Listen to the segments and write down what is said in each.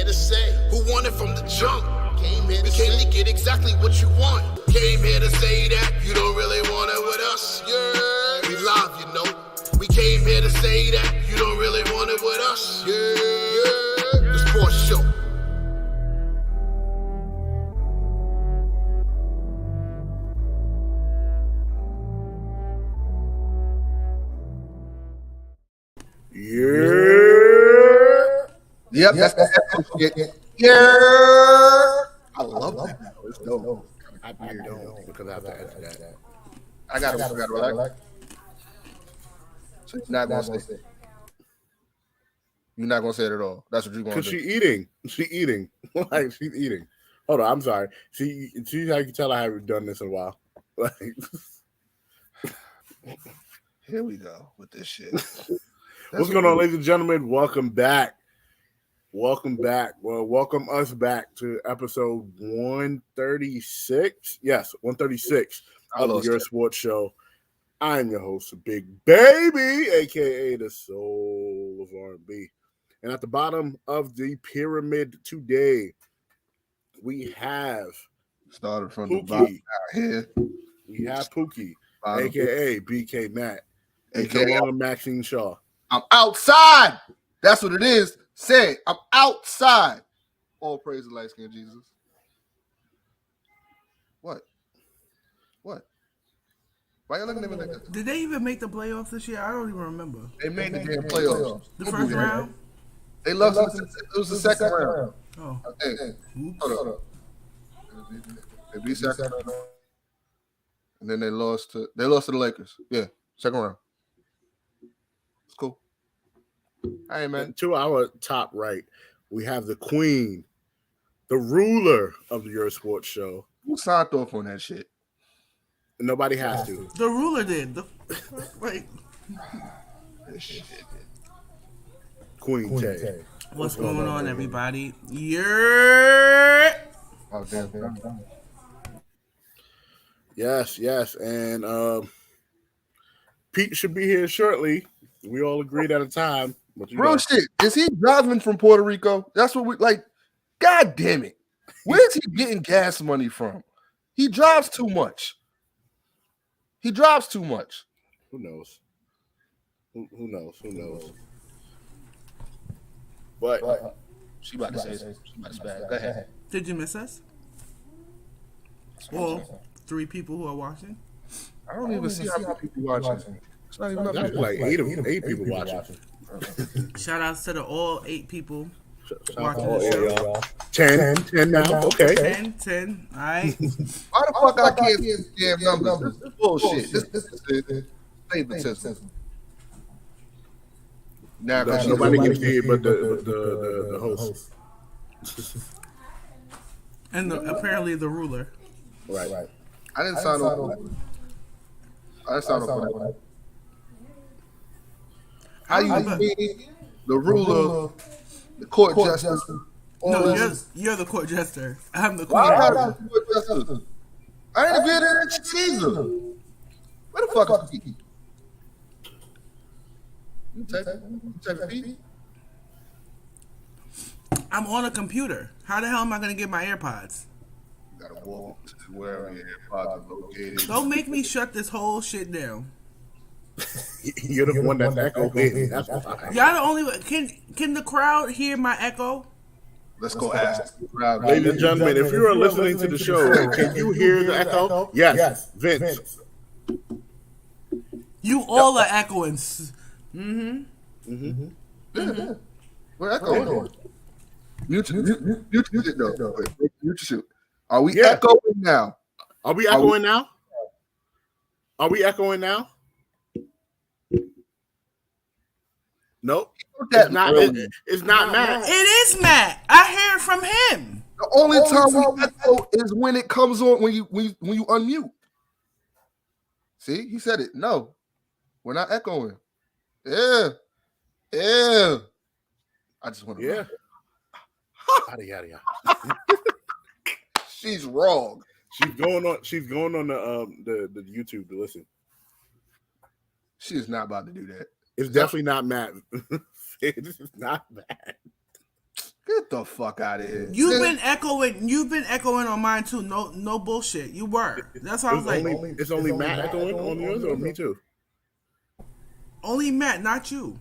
to say who won it from the jump. We came to get exactly what you want. Came here to say that you don't really want it with us. Yeah, we live, you know. We came here to say that you don't really want it with us. Yeah, the sports show. Yeah. Yep, that's shit. Yeah. I love that. It's dope. I really don't because I have to answer that. I got to relax. So you're not gonna say it. You're not gonna say it at all. That's what you're gonna do. Because she's eating. Like she's eating. Hold on, I'm sorry. See how you can tell I haven't done this in a while. Like, here we go with this shit. What's going on, ladies and gentlemen? Welcome back. Well, welcome us back to episode 136. Yes, 136 of the Yerrr Sports Show. I'm your host, Big Baby, a.k.a. the soul of R&B. And at the bottom of the pyramid today, we have started from Pookie. The bottom here. We have Pookie, a.k.a. BK Matt, a.k.a. Maxine Shaw. I'm outside. That's what it is. Say it. I'm outside. All praise the light skin Jesus. What? Why y'all looking at me like that? Did they even make the playoffs this year? I don't even remember. They made the damn playoffs. The first round? They lost. It was the second round. Oh. Hey, hold up. They beat Sacramento. And then they lost to the Lakers. Yeah, second round. It's cool. Hey, man. To our top right, we have the queen, the ruler of the Yerrr Sports Show. Who signed off on that shit? Nobody has to. The ruler did. Wait. Queen Tay. What's going on, everybody? Yerrr! Oh, damn. Yes. And Pete should be here shortly. We all agreed at a time. But Real shit. Is he driving from Puerto Rico? That's what we like. God damn it. Where's he getting gas money from? He drives too much. Who knows? Who knows? But she about to say something. She about to spaz. Go ahead. Did you miss us? Well, 3 people who are watching. I don't even see how many people watching. It's not even that's like 8 people watching. Shout outs to the all 8 people watching the show. 10 now. Okay. 10. All right. Why the fuck I can't see damn numbers? This is bullshit. This is favoritism. Now, nobody can see it but the host. And apparently the ruler. Right. I didn't sign off on that. How you be the ruler, the court jester? No, you're the court jester. I'm the queen. I ain't been in that shit either. Where the fuck is he? You type Pete? I'm on a computer. How the hell am I going to get my AirPods? You gotta walk to wherever your AirPods are located. Don't make me shut this whole shit down. You're the one that's echoing. That's why. Y'all the only one. Can the crowd hear my echo? Let's go ask the crowd. Ladies and gentlemen, if you are listening to the show, can you hear the echo? Yes. Vince. You all are echoing. Yeah. We're echoing. Mute it though. Mute shoot. Are we echoing now? Are we echoing now? Nope. It's not Matt. It is Matt. I hear it from him. The only time we echo is when it comes on when you unmute. See, he said it. No, we're not echoing. Yeah. I just want to. Yeah. Yada. She's wrong. She's going on the YouTube to listen. She is not about to do that. It's definitely not Matt. It's not Matt. Get the fuck out of here. You've been echoing on mine too. No bullshit. You were. That's why I was like, it's only Matt echoing on yours, or me too? Only Matt, not you.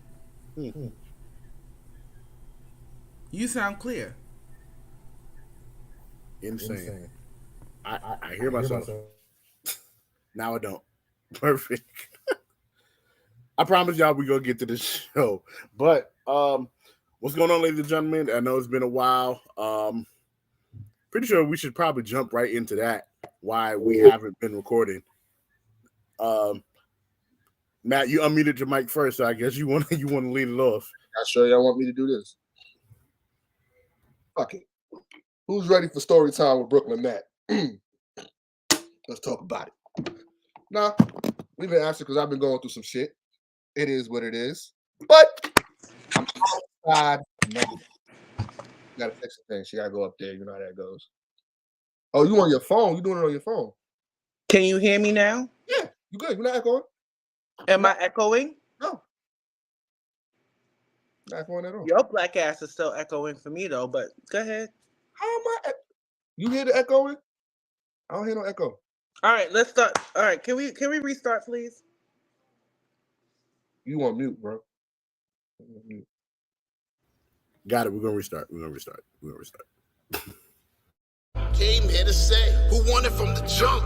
You sound clear. Insane. I hear myself. Now I don't. Perfect. I promise y'all we're gonna get to the show. But what's going on, ladies and gentlemen? I know it's been a while. Pretty sure we should probably jump right into that. Why we haven't been recording. Matt, you unmuted your mic first, so I guess you want to lead it off. Not sure y'all want me to do this. Fuck it. Who's ready for story time with Brooklyn Matt? Let's talk about it. Nah, we've been asking because I've been going through some shit. It is what it is. But I'm outside. No. Gotta fix the thing. She gotta go up there. You know how that goes. Oh, you on your phone? You doing it on your phone? Can you hear me now? Yeah, you good. You're not echoing. Am I echoing? No. Not echoing at all. Your black ass is still echoing for me though, but go ahead. How am I? You hear the echoing? I don't hear no echo. All right, let's start. All right, can we restart, please? You on mute, bro. Got it. We're gonna restart. Came here to say who won it from the jump.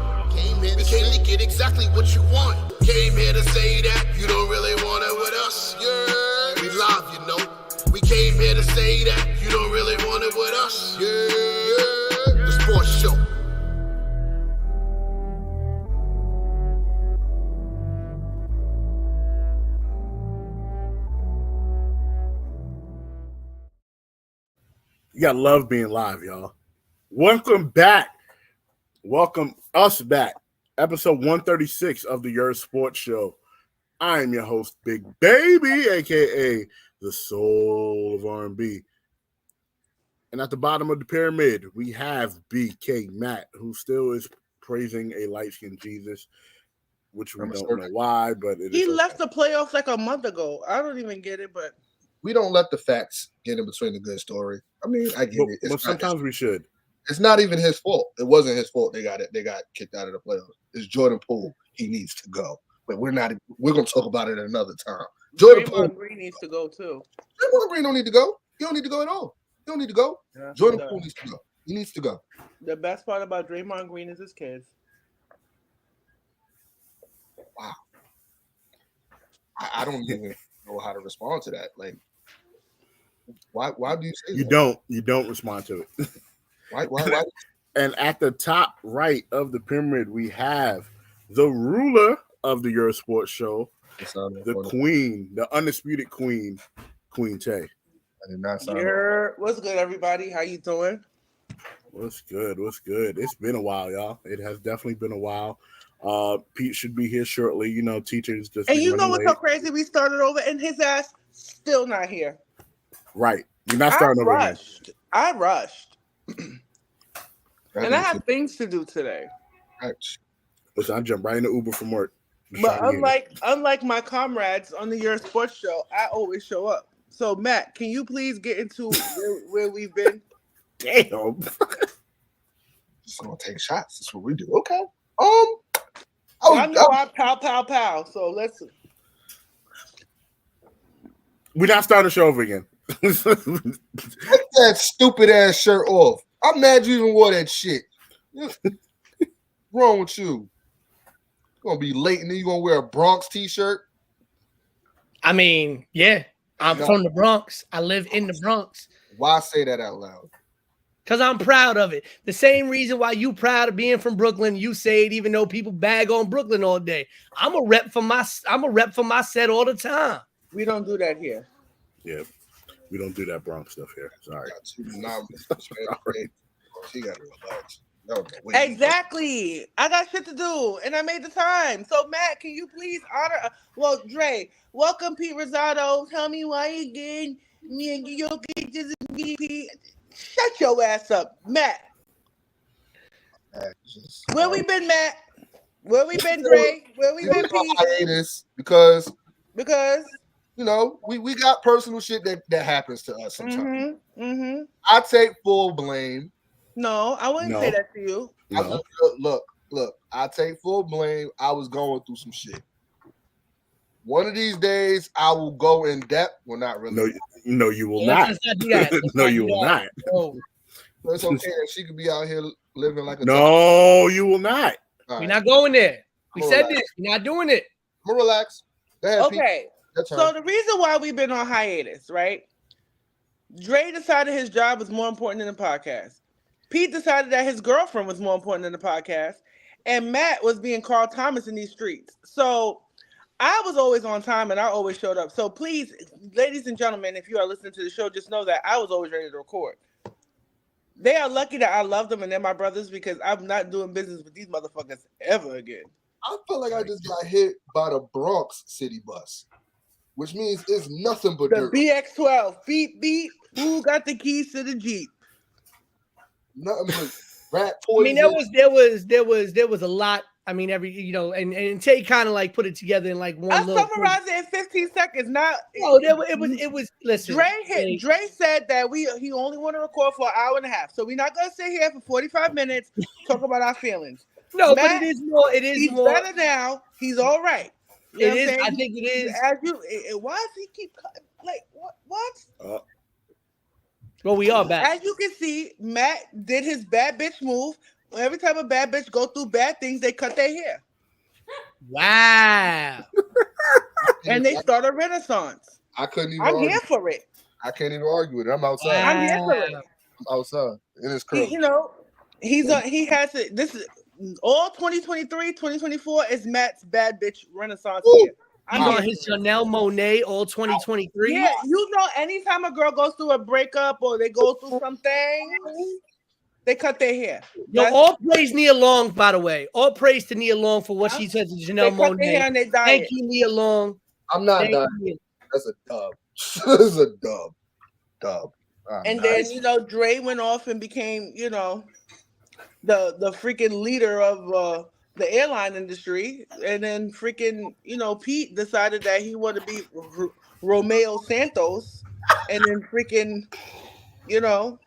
We came to get exactly what you want. Came here to say that you don't really want it with us. Yeah, we live, you know. We came here to say that you don't really want it with us. Yeah, the sports show. You gotta love being live, y'all. Welcome back. Welcome us back. Episode 136 of the Yerrr Sports Show. I am your host, Big Baby, aka the soul of R&B. And at the bottom of the pyramid, we have BK Matt, who still is praising a light-skinned Jesus, which we don't know why, but he left the playoffs like a month ago. I don't even get it, but we don't let the facts get in between the good story. I mean, I get it. But sometimes we should. It's not even his fault. It wasn't his fault. They got kicked out of the playoffs. It's Jordan Poole. He needs to go. But we're gonna talk about it another time. Jordan Poole Green needs to go too. Draymond Green don't need to go. He don't need to go at all. He don't need to go. Yeah, Jordan Poole needs to go. He needs to go. The best part about Draymond Green is his kids. Wow. I don't even know how to respond to that. Like, why do you say that? You don't respond to it. Why? And at the top right of the pyramid, we have the ruler of the Yerrr Sports Show, the queen, the undisputed queen, Queen Tay. I did not sign up. What's good, everybody? How you doing? What's good? It's been a while, y'all. It has definitely been a while. Pete should be here shortly. You know, teachers just. And you know what's so crazy? We started over, and his ass still not here. Right, you're not starting over again. I rushed, and I have things to do today. Listen, I jumped right in the Uber from work. But unlike my comrades on the Yerrr Sports Show, I always show up. So Matt, can you please get into where we've been? Damn. Just gonna take shots. That's what we do. Okay. I know I pow. So let's. We're not starting the show over again. Take that stupid ass shirt off. I'm mad you even wore that shit. What's wrong with you? You're gonna be late and then you're gonna wear a Bronx t-shirt. I mean, yeah. I'm from the Bronx. I live in the Bronx. Why say that out loud? Because I'm proud of it. The same reason why you proud of being from Brooklyn. You say it even though people bag on Brooklyn all day. I'm a rep for my set all the time. We don't do that here. Yeah. We don't do that Bronx stuff here. Sorry. Exactly. I got shit to do, and I made the time. So, Matt, can you please honor? Well, Dre, welcome, Pete Rosado. Tell me why again. Me and you just MVP. Shut your ass up, Matt. Where we been, Matt? Where we been, Dre? Where we been, Pete? Hiatus because you know, we got personal shit that happens to us sometimes. Mm-hmm. I take full blame. No, I wouldn't say that to you. No. Look, I take full blame. I was going through some shit. One of these days, I will go in depth. Well, not really. No, you will not. Let's not do that. No, you will not. No. It's okay that she could be out here living like a No, you will not. We're not going there. We said this. We're not doing it. I'm gonna relax. Okay. So the reason why we've been on hiatus, right? Dre decided his job was more important than the podcast. Pete decided that his girlfriend was more important than the podcast. And Matt was being Carl Thomas in these streets. So I was always on time and I always showed up. So please, ladies and gentlemen, if you are listening to the show, just know that I was always ready to record. They are lucky that I love them and they're my brothers because I'm not doing business with these motherfuckers ever again. I feel like I just got hit by the Bronx city bus, which means it's nothing but the dirt. BX12, beep, beep, who got the keys to the Jeep? Nothing but rat I poison. mean, there was a lot. I mean, and Tay kind of like put it together in like one. I'll summarize it in 15 seconds. Not it was. Listen, Dre said that he only want to record for an hour and a half, so we're not gonna sit here for 45 minutes talk about our feelings. No, Matt, but it is more. It is he's more better now. He's all right. You know it is. what I'm I think it is. Why does he keep like what? Well, we are back. As you can see, Matt did his bad bitch move. Every time a bad bitch go through bad things, they cut their hair. Wow. And they start a renaissance. I couldn't even. I'm here for it. I can't even argue with it. I'm outside. I'm here for it. I'm outside. It is curly. You know, he has it. This is all 2023, 2024 is Matt's bad bitch renaissance year. I'm on his Chanel Monet all 2023. Yeah, you know, anytime a girl goes through a breakup or they go through something, they cut their hair. Yo, all praise Nia Long, by the way. All praise to Nia Long for what she said to Janelle They cut their hair and they Monáe. dye Thank it. you, Nia Long. I'm not done. That's a dub. That's a dub. And then, you know, Dre went off and became, you know, the freaking leader of the airline industry. And then freaking, you know, Pete decided that he wanted to be Romeo Santos. And then freaking, you know.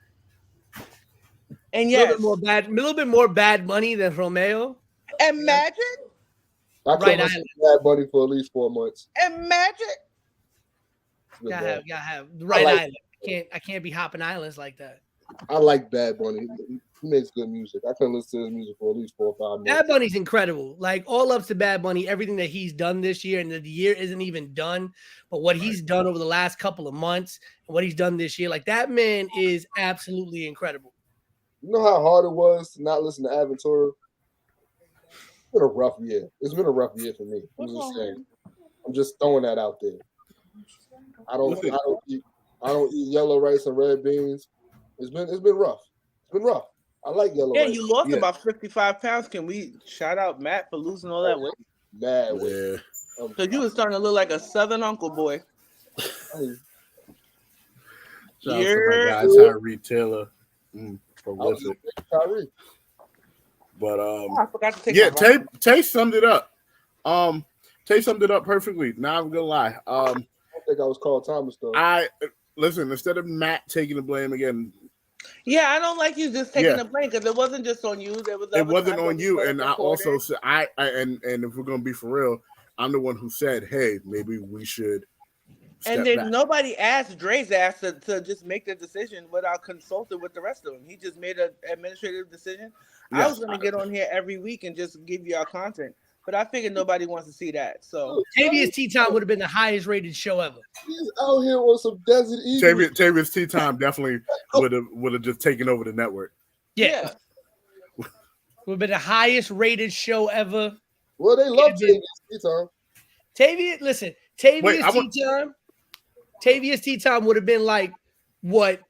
And yes. A little bit more bad money than Romeo. Imagine. I couldn't listen to Bad Bunny for at least 4 months. Imagine. Gotta have the right island. I can't be hopping islands like that. I like Bad Bunny. He makes good music. I couldn't listen to his music for at least 4 or 5 months. Bad Bunny's incredible. Like all up to Bad Bunny, everything that he's done this year, and the year isn't even done, but what he's done over the last couple of months and what he's done this year, like that man is absolutely incredible. You know how hard it was to not listen to Aventura? It's been a rough year. It's been a rough year for me. I'm just saying. I'm just throwing that out there. I don't eat yellow rice and red beans. It's been rough. It's been rough. I like yellow rice. Yeah, you lost about 55 pounds. Can we shout out Matt for losing all that weight? Mad weight. Yeah. Because you were starting to look like a Southern uncle boy. Shout out to my guy Tyree Taylor. Prolific. But I forgot to take Tay summed it up. Tay summed it up perfectly. Not even gonna lie. I don't think I was called Thomas though. Listen, instead of Matt taking the blame again. Yeah, I don't like you just taking the blame because it wasn't just on you. It wasn't on you, and I also said and if we're gonna be for real, I'm the one who said, hey, maybe we should. And then nobody asked Dre's ass to just make the decision without consulting with the rest of them. He just made an administrative decision. Yes, I was going to get on here every week and just give you our content, but I figured nobody wants to see that. So Tavius Tea Time would have been the highest rated show ever. He's out here on some desert eagle. Tavius Tea Time definitely would have just taken over the network. Yeah. Would have been the highest rated show ever. Well, they love Tavius Tea Time. Tavius Tea Time would have been like what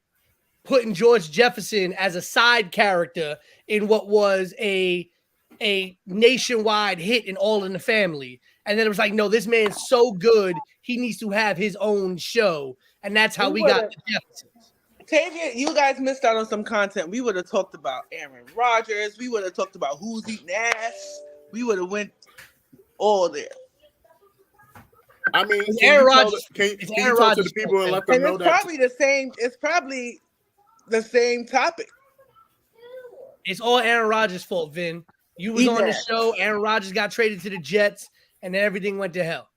putting George Jefferson as a side character in what was a nationwide hit in All in the Family. And then it was like, no, this man's so good, he needs to have his own show. And that's how we got the Jeffersons. Tavius, you guys missed out on some content. We would have talked about Aaron Rodgers. We would have talked about who's eating ass. We would have went all there. I mean, It's can Aaron you tell Rodgers. can It's you Aaron talk to Rodgers' the people and fault, let them And know it's that? probably the same. It's probably the same topic. It's all Aaron Rodgers' fault, Vin. You was Eat on the that. show. Aaron Rodgers got traded to the Jets, and then everything went to hell.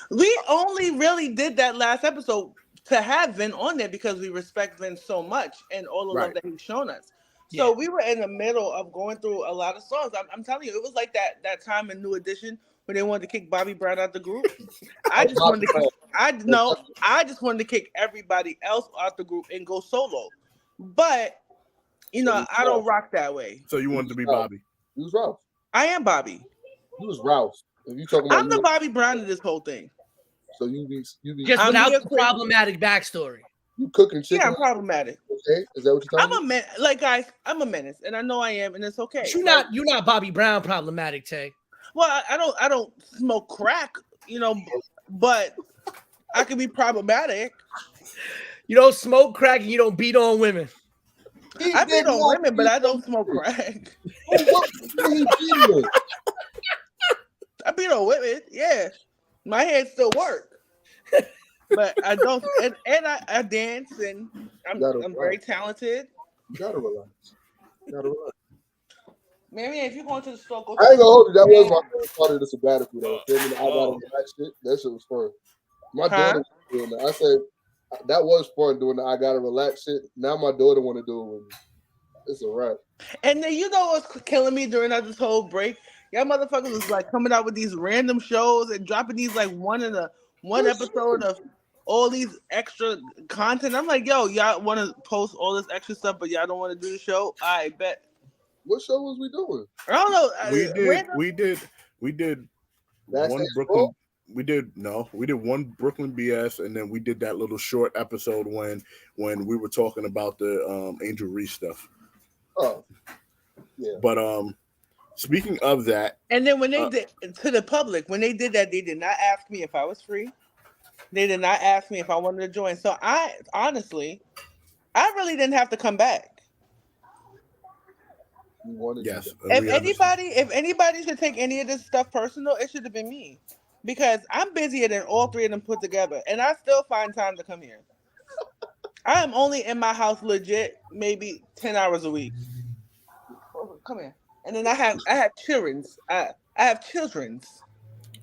We only really did that last episode to have Vin on there because we respect Vin so much and all the love Right. that he's shown us. So we were in the middle of going through a lot of songs. I'm telling you, it was like that time in New Edition when they wanted to kick Bobby Brown out the group. I just wanted to kick everybody else out the group and go solo. But you know, I don't rock that way. So you wanted to be Bobby? You was Ralph. I am Bobby. You was Ralph. If you talking about I'm the Bobby Brown of this whole thing. So you be Just I'm without here the quick. problematic backstory. you cooking chicken. Yeah, I'm problematic. Okay, is that what you're I'm talking a man, like guys. I'm a menace, and I know I am, and it's okay. But you're not Bobby Brown problematic, Tay. Well, I don't smoke crack, you know, but I can be problematic. You don't smoke crack and you don't beat on women. I beat on women, but I don't smoke crack. What did he do? I beat on women, yeah. My head still work, but I don't. And I dance, and I'm very talented. You gotta relax. Man, if you're going to the store, go. I ain't gonna hold you. That was my favorite part of the sabbatical, though. I gotta relax shit. That shit was fun. My daughter was doing that. I said that was fun doing the I gotta relax shit. Now my daughter want to do it with me. It's a wrap. And then you know what's killing me during this whole break? Y'all motherfuckers was like coming out with these random shows and dropping these like one episode of all these extra content. I'm like, yo, y'all want to post all this extra stuff, but y'all don't want to do the show? I bet. What show was we doing? I don't know. We did That's one Brooklyn. We did one Brooklyn BS, and then we did that little short episode when we were talking about the Angel Reese stuff. Oh, yeah. But speaking of that, and then when they did to the public, when they did that, they did not ask me if I was free. They did not ask me if I wanted to join. So I really didn't have to come back. Yes. If anybody should take any of this stuff personal, it should have been me, because I'm busier than all three of them put together, and I still find time to come here. I am only in my house legit maybe 10 hours a week. Come here. And then I have children's. I have children's.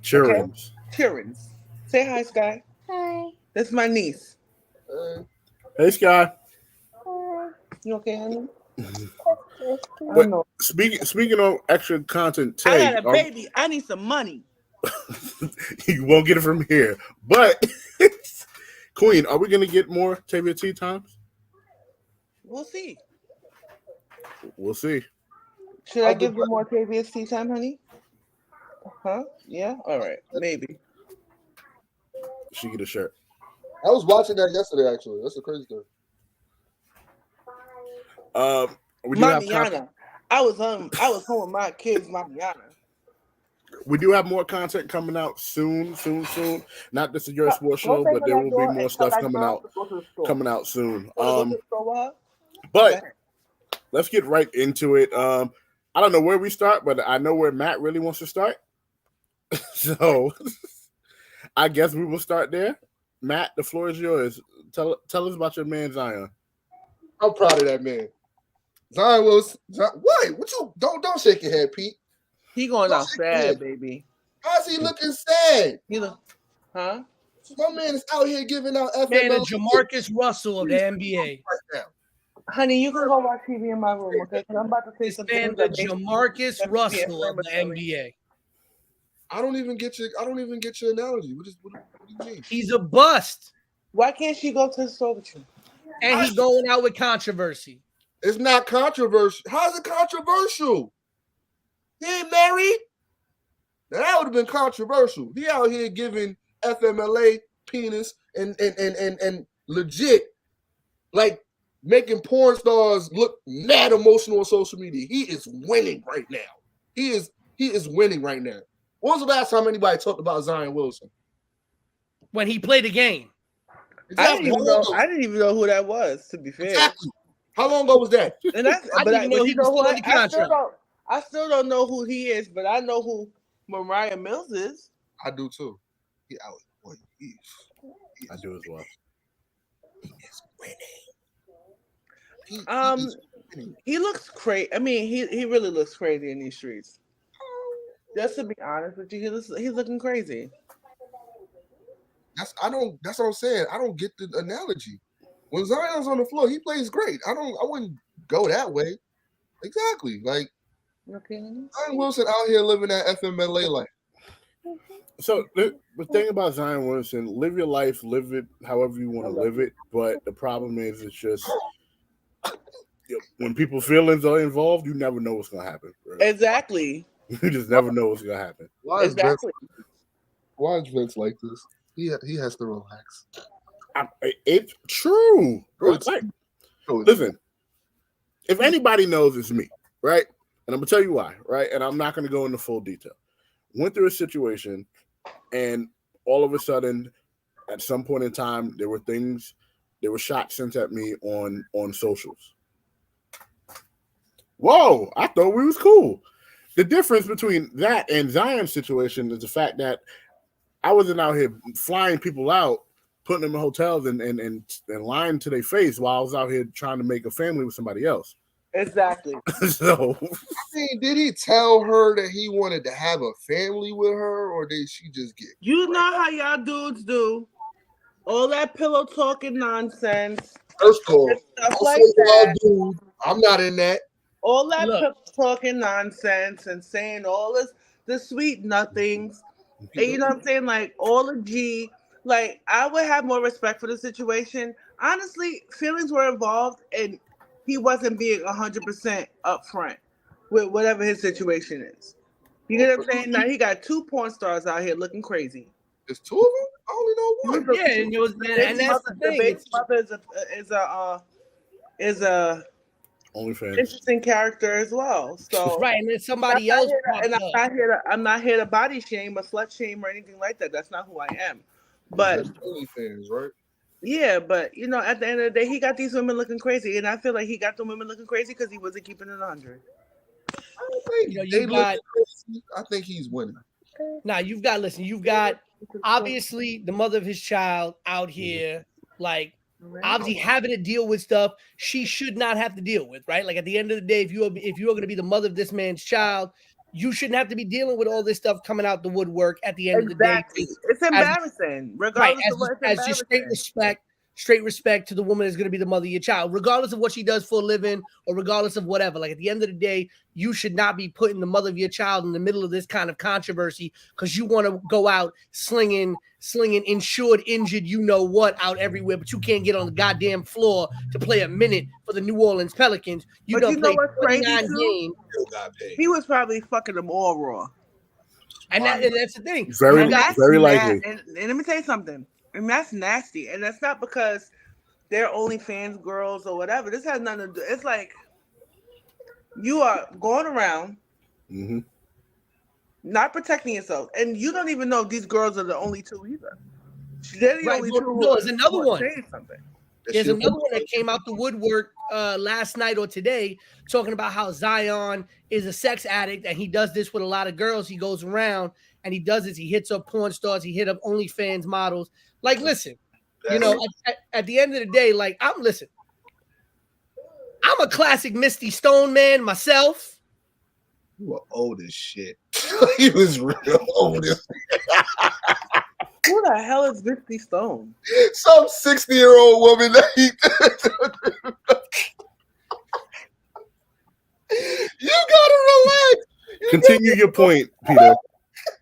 Children's. Okay? Children's. Say hi, Sky. Hi. That's my niece. Hey, Sky. Hi. You okay, honey? But speaking of extra content, Tay, I got a baby. I need some money. You won't get it from here. But Queen, are we gonna get more Tavia Tea times? We'll see. We'll see. Should I give you more previous tea time, honey? Huh? Yeah? All right. Maybe. She get a shirt. I was watching that yesterday, actually. That's a crazy thing. We do have Mamiana. I was home with my kids, Mamiana. We do have more content coming out soon. Not this is your sports show, but there will be more stuff coming out soon. But let's get right into it. I don't know where we start, but I know where Matt really wants to start. So I guess we will start there. Matt, the floor is yours. Tell us about your man Zion. I'm proud of that man. Zion Williamson. What? What you don't shake your head, Pete. He going out sad, baby. How's he looking sad? He look, huh? My man is out here giving out FML. Man, the Jamarcus Russell of the NBA. Right now. Honey, you can go watch TV in my room, okay? Because I'm about to say something. Man, the Jamarcus Russell of the NBA. I don't even get your analogy. What do you mean? He's a bust. Why can't she go to the store with you? And he's going out with controversy. It's not controversial. How's it controversial? He ain't married. Now, that would have been controversial. He out here giving FMLA penis and legit, like, making porn stars look mad emotional on social media. He is winning right now. He is winning right now. When was the last time anybody talked about Zion Williamson? When he played a game. Exactly. I didn't even know who that was, to be fair. Exactly. How long ago was that? And I didn't know he was still under contract. I still don't know who he is, but I know who Mariah Mills is. I do too. He out. Boy, I do as well. He is winning. He looks crazy. I mean, he really looks crazy in these streets. Just to be honest with you, he's looking crazy. That's what I'm saying. I don't get the analogy. When Zion's on the floor, he plays great. I wouldn't go that way. Exactly. Like Zion Wilson out here living that FMLA life. So the thing about Zion Williamson, live your life, live it however you want to live it. But the problem is, it's just when people's feelings are involved, you never know what's gonna happen. Right? Exactly. You just never know what's gonna happen. Why is Vince like this? He has to relax. It's true. Listen, if anybody knows, it's me, right? And I'm gonna tell you why, right? And I'm not gonna go into full detail. Went through a situation, and all of a sudden, at some point in time, there were shots sent at me on socials. Whoa, I thought we was cool. The difference between that and Zion's situation is the fact that I wasn't out here flying people out, putting them in hotels and lying to their face while I was out here trying to make a family with somebody else. Exactly. So, I mean, did he tell her that he wanted to have a family with her, or did she just get? You know how y'all dudes do all that pillow talking nonsense. First of all, stuff like that. Dude, I'm not in that. All that pillow talking nonsense and saying all the sweet nothings. And you know what I'm saying? Like all the G. Like I would have more respect for the situation. Honestly, feelings were involved, and he wasn't being 100% upfront with whatever his situation is. You know what I'm saying? Now he got 2 porn stars out here looking crazy. There's 2 of them? I only know one. Yeah, and that's the thing. Baby's mother is a OnlyFans interesting character as well. So right, and then somebody else. I'm not here to body shame or slut shame or anything like that. That's not who I am. But OnlyFans, right? Yeah, but you know, at the end of the day, he got these women looking crazy, and I feel like he got the women looking crazy because he wasn't keeping it 100. I think he's winning. Now you've got obviously the mother of his child out here, like obviously having to deal with stuff she should not have to deal with, right? Like at the end of the day, if you're going to be the mother of this man's child, you shouldn't have to be dealing with all this stuff coming out the woodwork at the end of the day. It's embarrassing, regardless of what it's as just straight respect to the woman that's going to be the mother of your child, regardless of what she does for a living or regardless of whatever. Like at the end of the day, you should not be putting the mother of your child in the middle of this kind of controversy because you want to go out slinging insured, injured, you know what, out everywhere, but you can't get on the goddamn floor to play a minute for the New Orleans Pelicans. You don't play 29 games. He was probably fucking them all raw. And that's the thing. Very likely. And let me tell you something. And that's nasty. And that's not because they're OnlyFans girls or whatever. This has nothing to do. It's like you are going around not protecting yourself. And you don't even know if these girls are the only 2 either. They're the only 2. No, there's another one. There's another one that came out the woodwork last night or today talking about how Zion is a sex addict and he does this with a lot of girls. He goes around and he does this. He hits up porn stars. He hit up OnlyFans models. Like, listen, you know, at the end of the day, like, I'm a classic Misty Stone man myself. You were old as shit. He was real old as Who the hell is Misty Stone? Some 60-year-old woman that You gotta relax. Continue your point, Peter.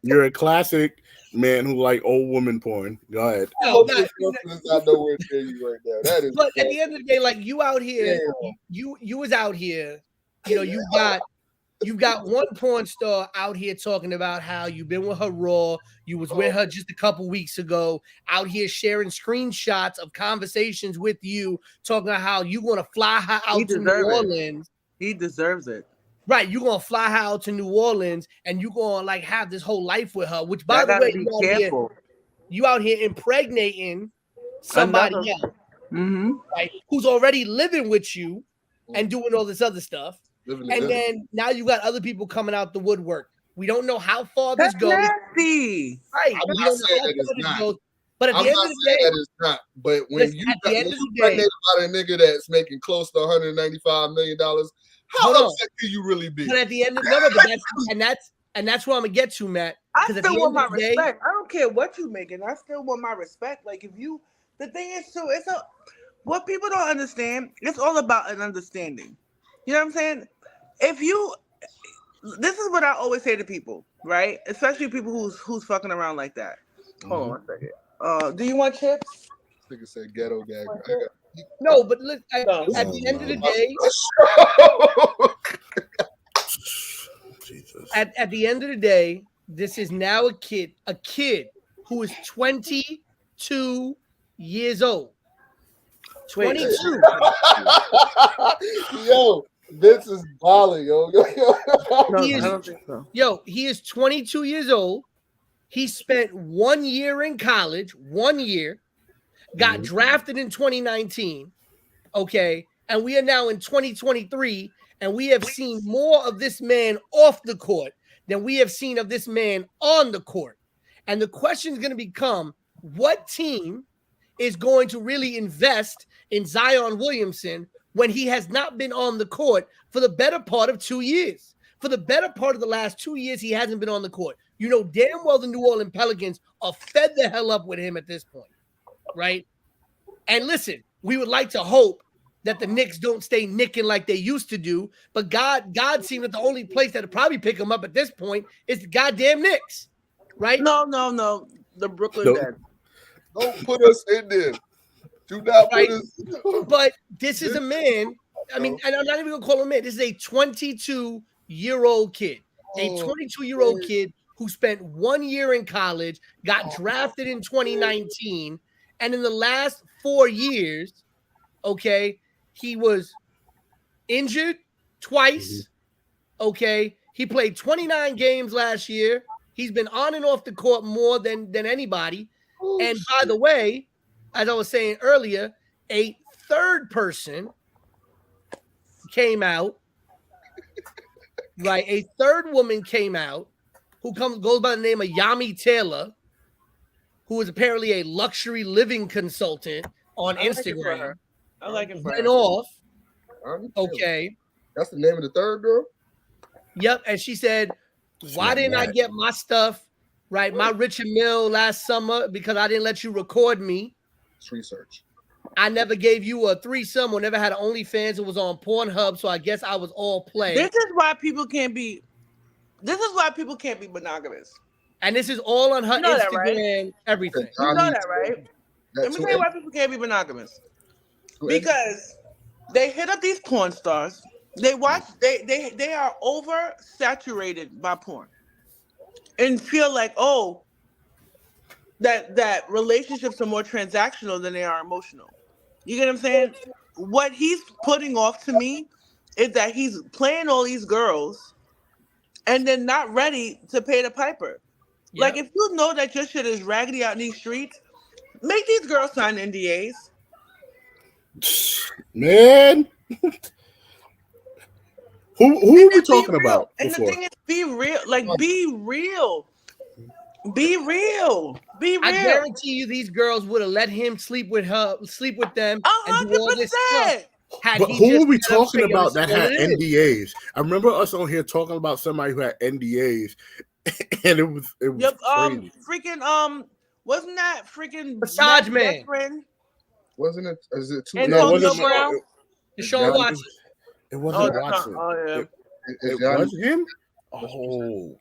You're a classic man who like old woman porn. Go ahead. But at the end of the day, like you out here, you was out here, you know, you've got one porn star out here talking about how you've been with her raw. You was with her just a couple weeks ago, out here sharing screenshots of conversations with you, talking about how you want to fly her out to New Orleans. He deserves it. Right, you're gonna fly her out to New Orleans and you're gonna like have this whole life with her, which by the way, you out here impregnating somebody else, right? Who's already living with you and doing all this other stuff. And then now you got other people coming out the woodwork. We don't know how far this goes. Nasty. Right. We don't know how far this goes. But at the end of the day, that it's not. But when you pregnant about a nigga that's making close to $195 million, how upset can you really be? But at the end of that's where I'm gonna get to, Matt. I still want my respect. I don't care what you making. I still want my respect. Like the thing is too, what people don't understand. It's all about an understanding. You know what I'm saying? This is what I always say to people, right? Especially people who's fucking around like that. Hold on 1 second. Do you want chips? Nigga said ghetto gag. No, but look, at the end of the day, at the end of the day, this is now a kid who is 22 years old. 22. Yo, this is Bali, yo. I don't think so. Yo, he is 22 years old. He spent 1 year in college, 1 year, got drafted in 2019. Okay. And we are now in 2023, and we have seen more of this man off the court than we have seen of this man on the court. And the question is going to become, what team is going to really invest in Zion Williamson when he has not been on the court for the better part of 2 years? For the better part of the last 2 years, he hasn't been on the court. You know damn well the New Orleans Pelicans are fed the hell up with him at this point, right? And listen, we would like to hope that the Knicks don't stay nicking like they used to do, but God seemed that the only place that would probably pick him up at this point is the goddamn Knicks, right? No, the Brooklyn Nets. Don't put us in there. Do not put us. But this is a man. I mean, and I'm not even gonna call him a man. This is a 22-year-old kid, a 22-year-old kid who spent 1 year in college, got drafted in 2019, and in the last 4 years, okay, he was injured twice. Okay, he played 29 games last year. He's been on and off the court more than anybody. And by the way, as I was saying earlier, a third person came out, right? A third woman came out who goes by the name of Yami Taylor, who is apparently a luxury living consultant on Instagram. I like it for her. Went off. Okay. That's the name of the third girl? Yep. And she said, why didn't I get my stuff, right? My Richard Mill last summer because I didn't let you record me. It's research. I never gave you a threesome or never had an OnlyFans. It was on Pornhub, so I guess I was all play. This is why people can't be monogamous. And this is all on her Instagram, that, right? Everything. You know that, right? Let me tell you why people can't be monogamous. Because they hit up these porn stars. They watch. They are oversaturated by porn, and feel like that relationships are more transactional than they are emotional. You get what I'm saying? What he's putting off to me is that he's playing all these girls, and then not ready to pay the piper. Yep. Like if you know that your shit is raggedy out in these streets, make these girls sign NDAs. Man, who are we talking about? And the thing is, be real. Like, be real. Be real. Be real. I guarantee you, these girls would have let him sleep with them, and do all this 100%. stuff. But who are we talking about that had NDAs? I remember us on here talking about somebody who had NDAs, and it was crazy. Freaking wasn't that freaking massage man? Wasn't it? Is it too? Antonio Brown? Deshaun Watson. It wasn't Watson. It was him. Oh,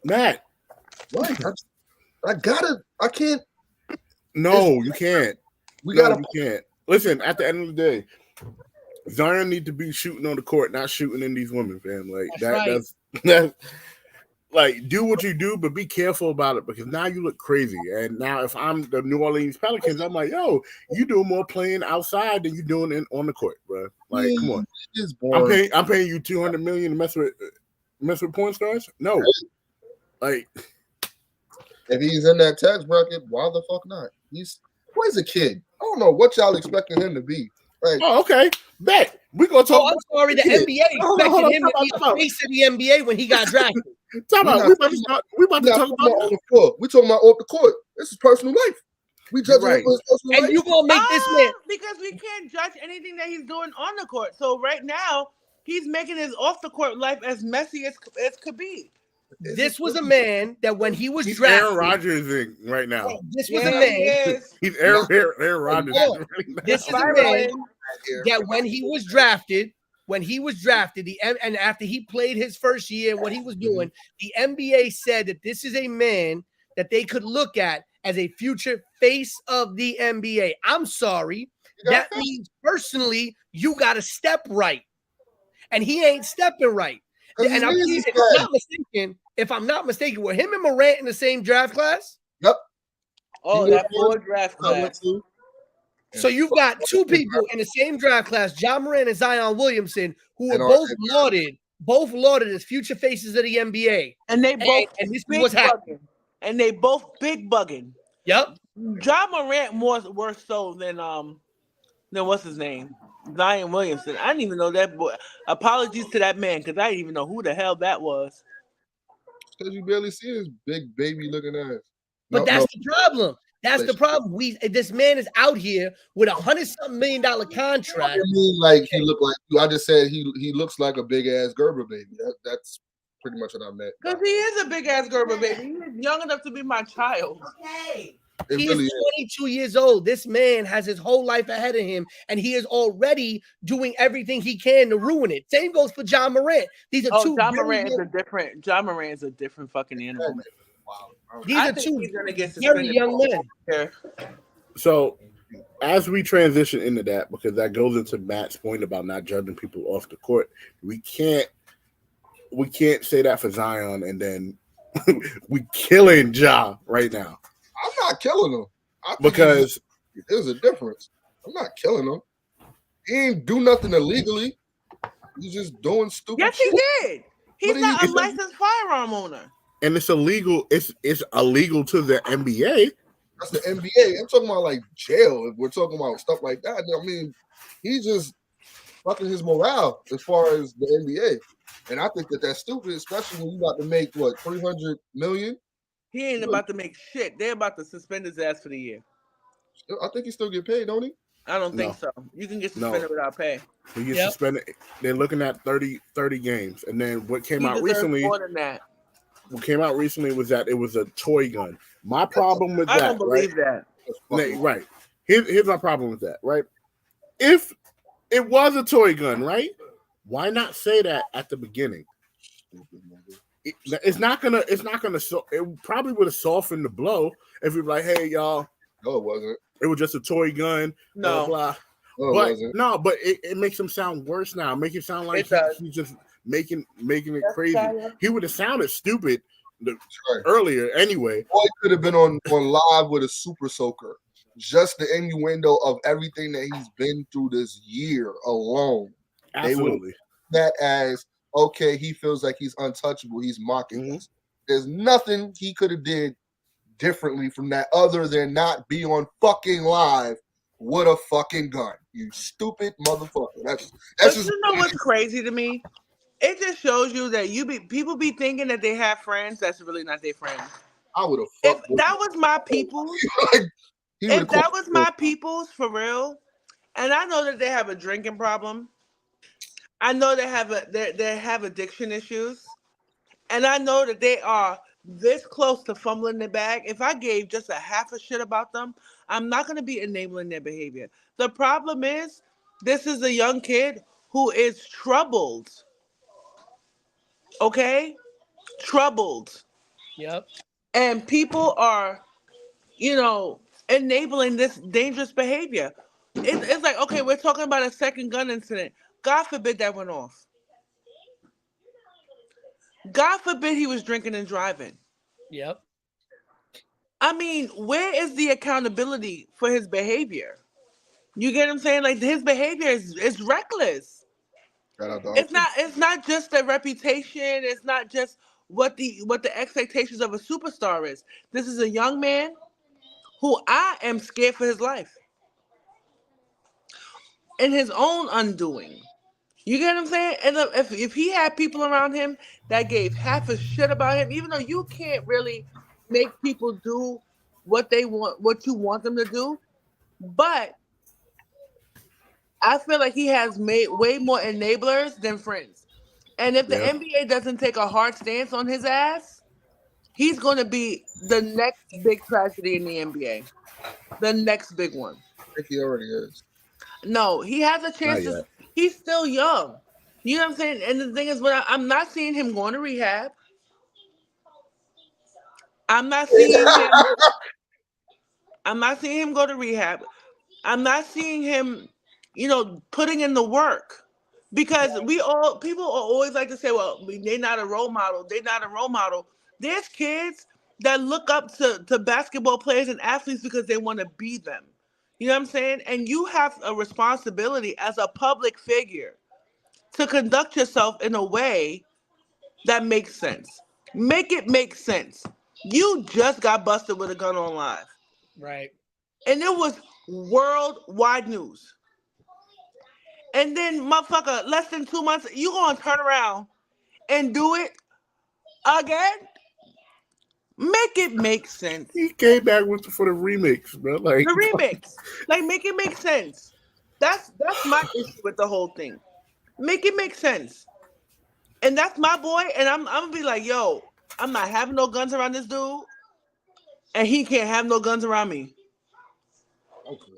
Matt. What? I can't. No, you can't. You can't. Listen, at the end of the day, Zion need to be shooting on the court, not shooting in these women, fam. Like that's like, do what you do, but be careful about it because now you look crazy. And now if I'm the New Orleans Pelicans, I'm like, yo, you do more playing outside than you doing on the court, bro. Like, come on. I'm paying you $200 million to mess with porn stars? No. Like, if he's in that tax bracket, why the fuck not? He's a kid. I don't know what y'all expecting him to be. Like, oh, okay. Bet we're gonna talk. Oh, I'm sorry. The NBA expected him to be the face of the NBA when he got drafted. We about to talk about on the floor. We talking about off the court. This is personal life. We judge right. his personal life. And you gonna make this man because we can't judge anything that he's doing on the court. So right now he's making his off the court life as messy as could be. This was a man that when he was he's drafted, Aaron Rodgers right now. This was a man. He's Aaron Rodgers. This is a man that when he was drafted, and after he played his first year, what he was doing, the NBA said that this is a man that they could look at as a future face of the NBA. I'm sorry. That means personally, you got to step right. And he ain't stepping right. And if I'm not mistaken, were him and Morant in the same draft class? Yep. Oh, that fourth draft class. So you've got two people in the same draft class, Ja Morant and Zion Williamson, who are both lauded as future faces of the NBA. And they both and this is what's happening. And they both big bugging. Yep. Ja Morant more worse so than what's his name? Zion Williamson. I didn't even know that boy. Apologies to that man because I didn't even know who the hell that was. Because you barely see his big baby looking ass. But that's the problem. That's the problem. This man is out here with $100-something million contract. I mean, like he looked like I just said he looks like a big ass Gerber baby. That's pretty much what I meant. Because he is a big ass Gerber baby. He's young enough to be my child. Okay. He's 22 years old. This man has his whole life ahead of him, and he is already doing everything he can to ruin it. Same goes for Ja Morant. These are two. Ja Morant is a different fucking animal. Wow. These are two very young men. So, as we transition into that, because that goes into Matt's point about not judging people off the court, we can't say that for Zion, and then we killing Ja right now. I'm not killing him because there's a difference. I'm not killing him. He ain't do nothing illegally. He's just doing stupid. Yes, shit. he did. He's not a licensed firearm owner. And it's illegal. It's illegal to the NBA. That's the NBA. I'm talking about like jail. If we're talking about stuff like that, I mean, he's just fucking his morale as far as the NBA. And I think that's stupid, especially when you got to make what $300 million. He ain't about to make shit. They're about to suspend his ass for the year. I think he still get paid, don't he? I don't think so. You can get suspended without pay. He gets suspended. They're looking at 30 games. And then what came out recently? More than that. What came out recently was that it was a toy gun. My problem with that, I don't believe that. Right. Here's my problem with that, right? If it was a toy gun, right? Why not say that at the beginning? It probably would have softened the blow if we were like, hey, y'all. No, it wasn't. It was just a toy gun. No. Blah, blah. But it makes him sound worse now. Make it sound like he's just making it crazy. He would have sounded stupid earlier anyway. Boy could have been on live with a super soaker. Just the innuendo of everything that he's been through this year alone. Absolutely. That as okay, he feels like he's untouchable. He's mocking us. There's nothing he could have did differently from that other than not be on fucking live with a fucking gun. You stupid motherfucker. That's just, you know what's crazy to me? It just shows you that people be thinking that they have friends that's really not their friends. I would have fucked. If that was my people, if that was my people's for real, and I know that they have a drinking problem. I know they have addiction issues, and I know that they are this close to fumbling their bag. If I gave just a half a shit about them, I'm not going to be enabling their behavior. The problem is, this is a young kid who is troubled. Okay? Troubled. Yep. And people are, enabling this dangerous behavior. It's like, okay, we're talking about a second gun incident. God forbid that went off. God forbid he was drinking and driving. Yep. I mean, where is the accountability for his behavior? You get what I'm saying? Like, his behavior is reckless. It's not just a reputation. It's not just what the expectations of a superstar is. This is a young man who I am scared for his life. in his own undoing. You get what I'm saying? And if he had people around him that gave half a shit about him, even though you can't really make people do what they want, what you want them to do, but I feel like he has made way more enablers than friends. And if the Yeah. NBA doesn't take a hard stance on his ass, he's going to be the next big tragedy in the NBA. The next big one. I think he already is. No, he has a chance Not to. yet. He's still young. You know what I'm saying? And the thing is, I'm not seeing him going to rehab. I'm not seeing him. I'm not seeing him go to rehab. I'm not seeing him, putting in the work. Because people always like to say, well, they're not a role model. They're not a role model. There's kids that look up to basketball players and athletes because they want to be them. You know what I'm saying? And you have a responsibility as a public figure to conduct yourself in a way that makes sense. Make it make sense. You just got busted with a gun on live. Right. And it was worldwide news. And then, motherfucker, less than 2 months, you gonna turn around and do it again? Make it make sense. He came back for the remix, bro. Like The remix. Like, make it make sense. That's my issue with the whole thing. Make it make sense. And that's my boy, and I'm gonna be like, yo, I'm not having no guns around this dude, and he can't have no guns around me. Okay.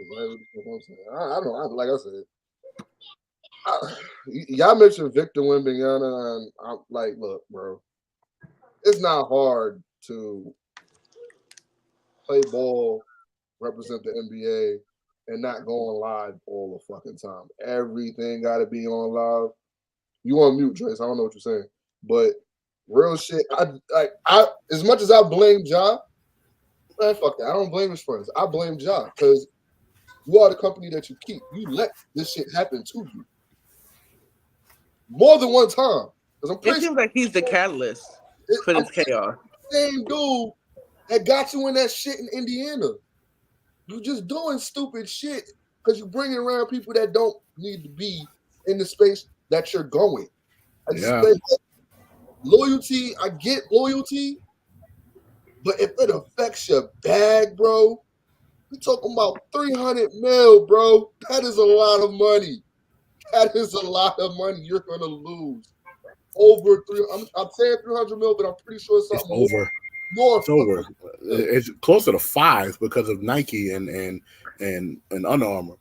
I know, like I said, y'all mentioned Victor Wembanyama, and I'm like, look, bro, it's not hard to play ball, represent the NBA, and not go on live all the fucking time. Everything got to be on live. You on mute, Trace? I don't know what you're saying, but real shit. I as much as I blame Ja, man, fuck that. I don't blame his friends. I blame Ja because you are the company that you keep. You let this shit happen to you more than one time. It seems like he's the catalyst for this chaos. Same dude that got you in that shit in Indiana. You just doing stupid shit because you're bringing around people that don't need to be in the space that you're going. Loyalty, I get loyalty, but if it affects your bag, bro, we're talking about 300 mil, bro. That is a lot of money. That is a lot of money you're going to lose. Over 300. I'm saying 300 mil, but I'm pretty sure it's something over. More. It's over. It's closer to 5 because of Nike and Under Armour.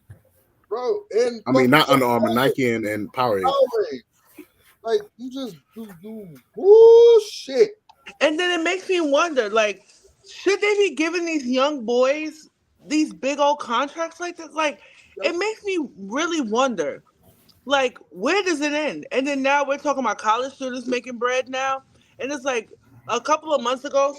Bro, and I mean, not Under Armour, Nike and Powerade. Like, you just do bullshit. And then it makes me wonder, like, should they be giving these young boys these big old contracts like this? Like, it makes me really wonder, like, where does it end? And then now we're talking about college students making bread now. And it's like a couple of months ago,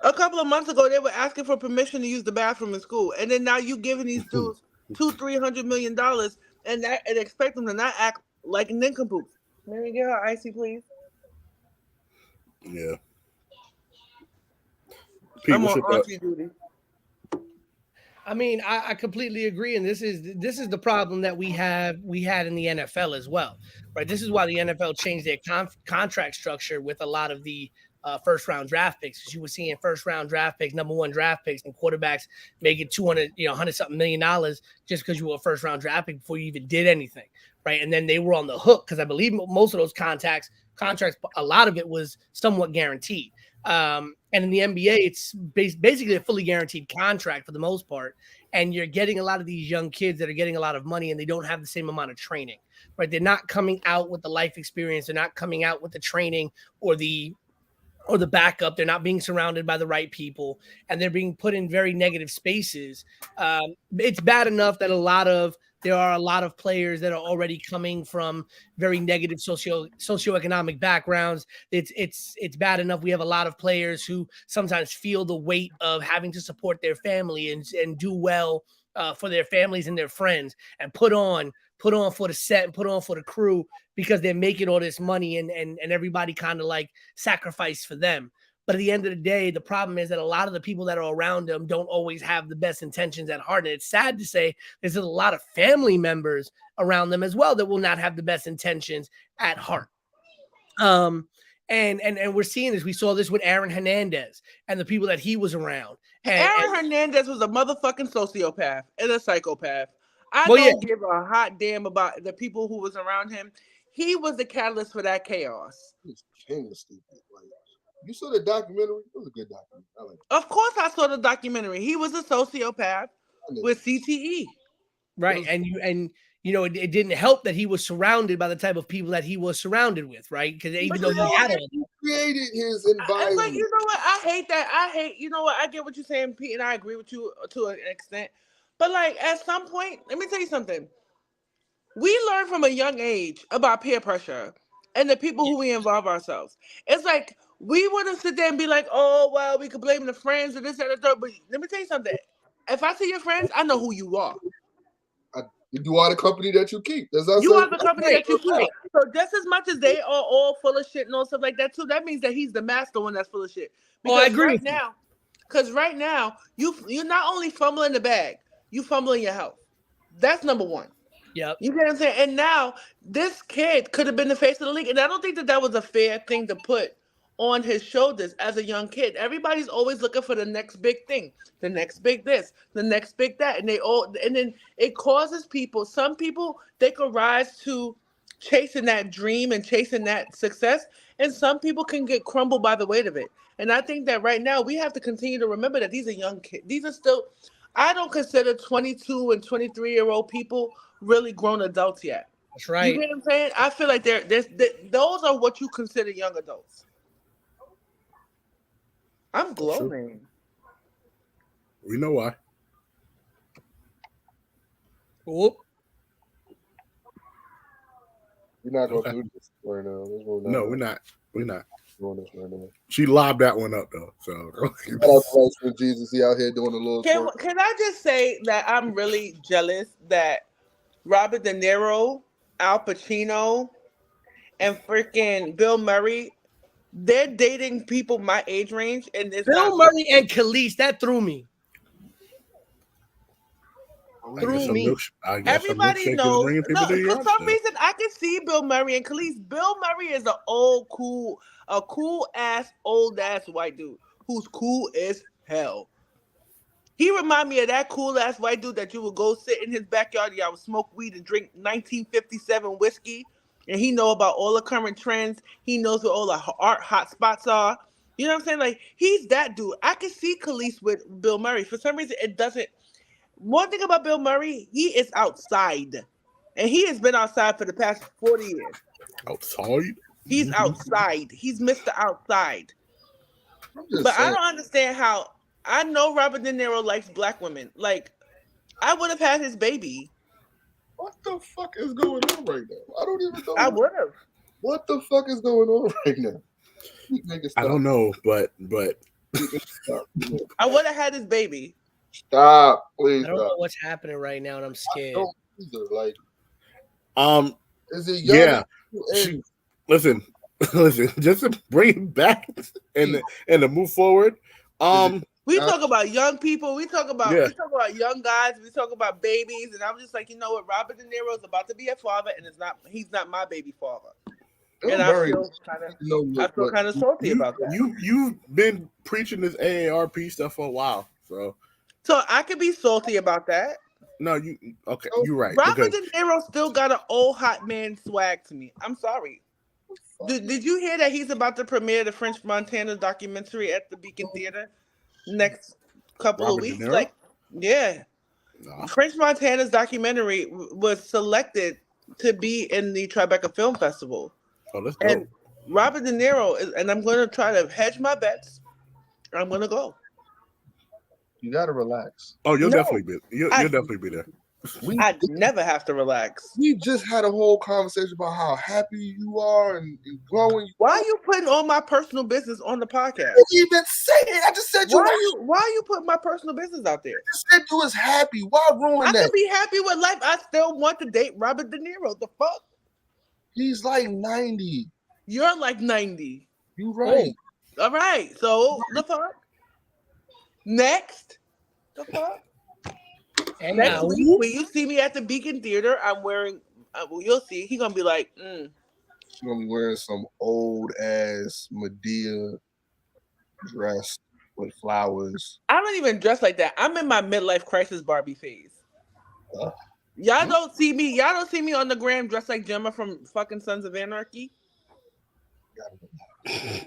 a couple of months ago, they were asking for permission to use the bathroom in school. And then now you giving these dudes $200-300 million and expect them to not act like nincompoops. Let me get her icy, please. Yeah. Pete, I'm on auntie duty. I mean, I completely agree, and this is the problem that we had in the NFL as well, right? This is why the NFL changed their contract structure with a lot of the first round draft picks. Because you were seeing first round draft picks, number one draft picks, and quarterbacks making $100-something million just because you were a first round draft pick before you even did anything, right? And then they were on the hook because I believe most of those contracts, a lot of it was somewhat guaranteed. And in the NBA, it's basically a fully guaranteed contract for the most part. And you're getting a lot of these young kids that are getting a lot of money and they don't have the same amount of training, right? They're not coming out with the life experience. They're not coming out with the training or the backup. They're not being surrounded by the right people and they're being put in very negative spaces. It's bad enough that there are a lot of players that are already coming from very negative socioeconomic backgrounds. It's bad enough. We have a lot of players who sometimes feel the weight of having to support their family and do well for their families and their friends and put on for the set and put on for the crew because they're making all this money and everybody kind of like sacrifice for them. But at the end of the day, the problem is that a lot of the people that are around him don't always have the best intentions at heart. And it's sad to say there's a lot of family members around them as well that will not have the best intentions at heart. And we're seeing this. We saw this with Aaron Hernandez and the people that he was around. Aaron Hernandez was a motherfucking sociopath and a psychopath. I don't give a hot damn about the people who was around him. He was the catalyst for that chaos. He's king of stupid. Like, you saw the documentary? It was a good documentary. I like it. Of course I saw the documentary. He was a sociopath with CTE. Right. And it didn't help that he was surrounded by the type of people that he was surrounded with, right? Because even though he created his environment. But you know what? I hate that. You know what? I get what you're saying, Pete, and I agree with you to an extent. But like at some point, let me tell you something. We learn from a young age about peer pressure and the people who we involve ourselves. It's like we wouldn't sit there and be like, oh, well, we could blame the friends or this and the third. But let me tell you something. If I see your friends, I know who you are. You are the company that you keep. You are the company that you keep. So just as much as they are all full of shit and all stuff like that too, that means that he's the master one that's full of shit. Because I agree. Because right now, you're not only fumbling the bag, you fumbling your health. That's number one. Yep. You get what I'm saying? And now this kid could have been the face of the league. And I don't think that was a fair thing to put on his shoulders as a young kid. Everybody's always looking for the next big thing, the next big this, the next big that. And then it causes some people, they could rise to chasing that dream and chasing that success. And some people can get crumbled by the weight of it. And I think that right now we have to continue to remember that these are young kids. These are still, I don't consider 22 and 23-year-old people really grown adults yet. That's right. You know what I'm saying? I feel like those are what you consider young adults. I'm glowing. We know why. Whoop. We're not going to do this right now. No, we're not. We're not. Doing this right now. She lobbed that one up though. So Jesus, he out here doing a little. Can I just say that I'm really jealous that Robert De Niro, Al Pacino, and freaking Bill Murray, they're dating people my age range, and Bill Murray and Khalees, that threw me. Everybody knows. For some reason, I can see Bill Murray and Khalees. Bill Murray is a cool ass, old ass white dude who's cool as hell. He remind me of that cool ass white dude that you would go sit in his backyard, y'all would smoke weed and drink 1957 whiskey, and he know about all the current trends. He knows where all the art hot spots are. You know what I'm saying? Like, he's that dude. I can see Khalees with Bill Murray. For some reason, it doesn't. One thing about Bill Murray, he is outside. And he has been outside for the past 40 years. Outside? He's outside. He's Mr. Outside. But I don't understand how. I know Robert De Niro likes black women. Like, I would have had his baby. What the fuck is going on right now? I don't even know. I would have. What the fuck is going on right now? I don't know, but I would have had his baby. Stop, please. I don't know what's happening right now, and I'm scared. I don't either. Like, is it young? Yeah. Listen, just to bring it back and to move forward. We talk about young people. We talk about young guys. We talk about babies, and I'm just like, you know what? Robert De Niro is about to be a father, and he's not my baby father. And I feel kind of salty about that. You've been preaching this AARP stuff for a while, so I could be salty about that. No, you're right. Robert De Niro still got an old hot man swag to me. I'm sorry. Did you hear that he's about to premiere the French Montana documentary at the Beacon Theater next couple of weeks? Like, yeah. No. French Montana's documentary was selected to be in the Tribeca Film Festival. Oh, let's go. And Robert De Niro, and I'm going to try to hedge my bets. I'm going to go. You got to relax. Oh, you'll definitely be. You'll definitely be there. I never have to relax. We just had a whole conversation about how happy you are and growing. Why are you putting all my personal business on the podcast? I didn't even say it. I just said why are you putting my personal business out there? You said you was happy. Why ruin that? I can be happy with life. I still want to date Robert De Niro. The fuck? He's like 90. You're like 90. You right. All right. So the fuck. Next. The fuck. And Next now, week, when you see me at the Beacon Theater, I'm wearing. You'll see. He gonna be like, She's gonna be wearing some old ass Medea dress with flowers. I don't even dress like that. I'm in my midlife crisis Barbie phase. Y'all don't see me. Y'all don't see me on the gram dressed like Gemma from fucking Sons of Anarchy. I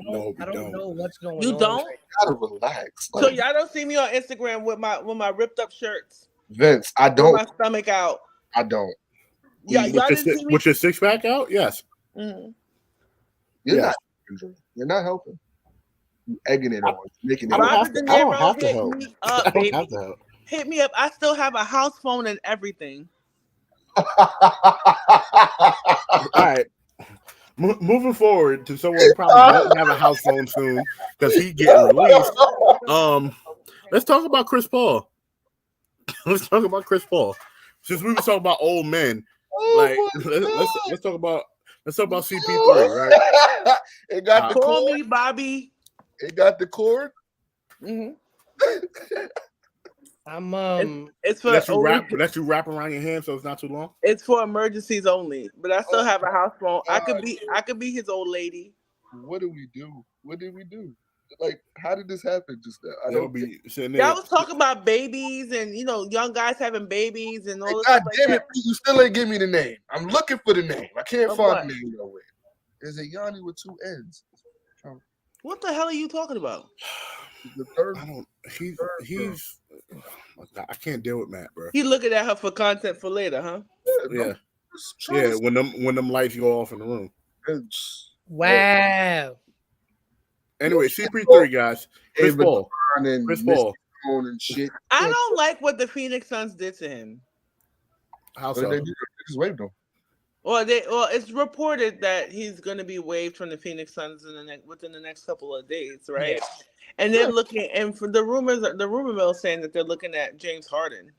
don't know what's going on. You don't? You gotta relax. So y'all don't see me on Instagram with my ripped up shirts. Vince, I don't. With my stomach out. I don't. Yeah, y'all didn't see me with your six pack out. Yes. Mm-hmm. You're not helping. You egging it on. Making it. I don't have to help. Me up, I don't baby. have to help. Hit me up. I still have a house phone and everything. All right. Moving forward to someone who probably won't have a house phone soon because he's getting released. Let's talk about Chris Paul. Let's talk about Chris Paul. Since we were talking about old men, let's talk about CP3, right? It got the Call cord. me Bobby. It got the cord. Mm-hmm. It's for let you wrap around your hand so it's not too long. It's for emergencies only, but I still have a house phone. I could be his old lady. What did we do? What did we do? Like, how did this happen just now? I don't be sitting there. Y'all was talking about babies and young guys having babies and all this God stuff damn like it, you still ain't give me the name. I'm looking for the name. I can't find the name nowhere. There's a Yanni with two N's. What the hell are you talking about? The third. He's. I can't deal with Matt, bro. He looking at her for content for later, huh? Yeah. Yeah. When them lights go off in the room. Wow. Anyway, CP3 guys. Chris Paul. And shit. I don't like what the Phoenix Suns did to him. How so? They just waived him. Well, it's reported that he's going to be waived from the Phoenix Suns within the next couple of days, right? Yeah. And they're looking, and for the rumor mill saying that they're looking at James Harden.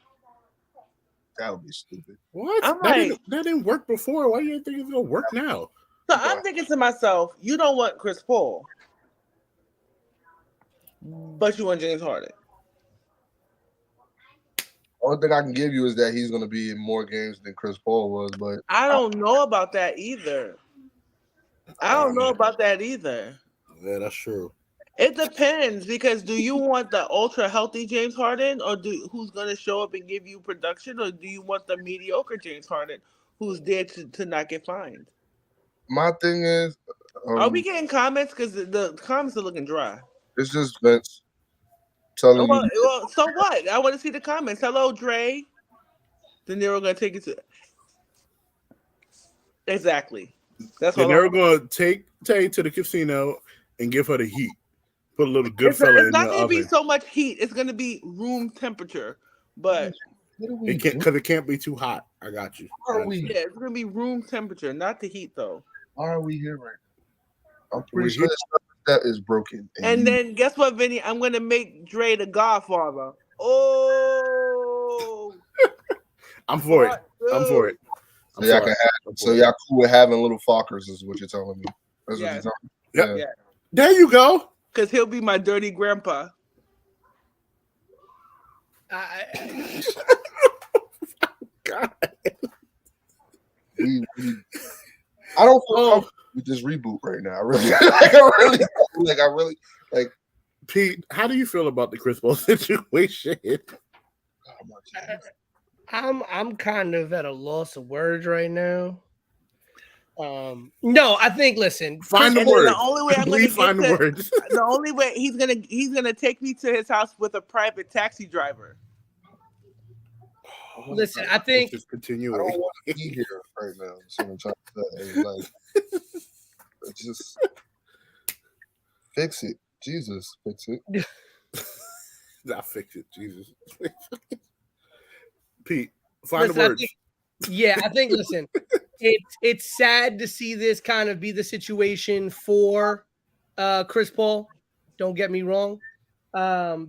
That would be stupid. What? That didn't work before. Why do you think it's gonna work now? So I'm thinking to myself, you don't want Chris Paul, but you want James Harden. Only thing I can give you is that he's going to be in more games than Chris Paul was, but I don't know about that either. Yeah, that's true. It depends, because do you want the ultra healthy James Harden, or who's going to show up and give you production, or do you want the mediocre James Harden who's there to not get fined? My thing is, are we getting comments? Because the comments are looking dry. It's just Vince telling you. Well, so what? I want to see the comments. Hello, Dre. De Niro going to take it to. Exactly. That's what they're going to take Tay to the casino and give her the heat. Put a little good fella in the oven. It's not going to be so much heat. It's going to be room temperature, but it can't be too hot. I got you. Yeah, it's going to be room temperature, not the heat though. Why are we here right now? I'm pretty sure that is broken. And then guess what, Vinny? I'm going to make Dre the Godfather. Oh, I'm for it. I'm for it. So y'all cool with having little fuckers is what you're telling me. That's what you're telling me. Yeah. There you go. Because he'll be my dirty grandpa. God. I don't feel comfortable with this reboot right now. I really Pete, how do you feel about the Chris Paul situation? I'm kind of at a loss of words right now. No, I think. Listen, find the words. The only way I'm going to find the words. The only way he's gonna take me to his house with a private taxi driver. Listen, I think. Just continue. I don't want to be here right now. So I'm trying to say, just fix it, Jesus, fix it. Not fix it, Jesus. Pete, find the words. I think. Listen. It's sad to see this kind of be the situation for Chris Paul. Don't get me wrong,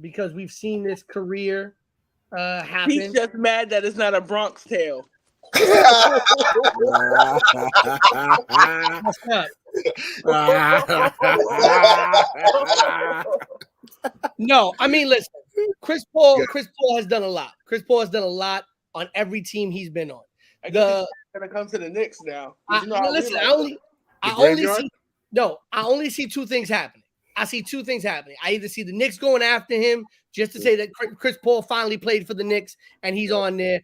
because we've seen this career happen. He's just mad that it's not a Bronx Tale. No, I mean, listen, Chris Paul has done a lot. Chris Paul has done a lot on every team he's been on. Gonna come to the Knicks now. I only see two things happening. I see two things happening. I either see the Knicks going after him just to say that Chris Paul finally played for the Knicks and he's on there.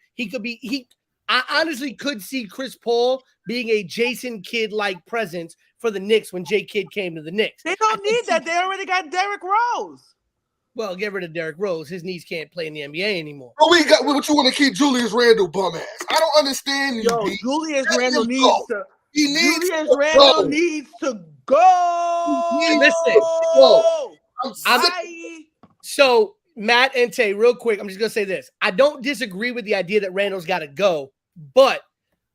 I honestly could see Chris Paul being a Jason Kidd-like presence for the Knicks when J. Kidd came to the Knicks. They don't need that. They already got Derrick Rose. Well, get rid of Derrick Rose. His knees can't play in the NBA anymore. But we got what you want to keep Julius Randle bum ass. I don't understand you. Yo, Julius Randle needs to. Julius Randle needs to go. Listen, so Matt and Tay, real quick, I'm just gonna say this. I don't disagree with the idea that Randle's got to go, but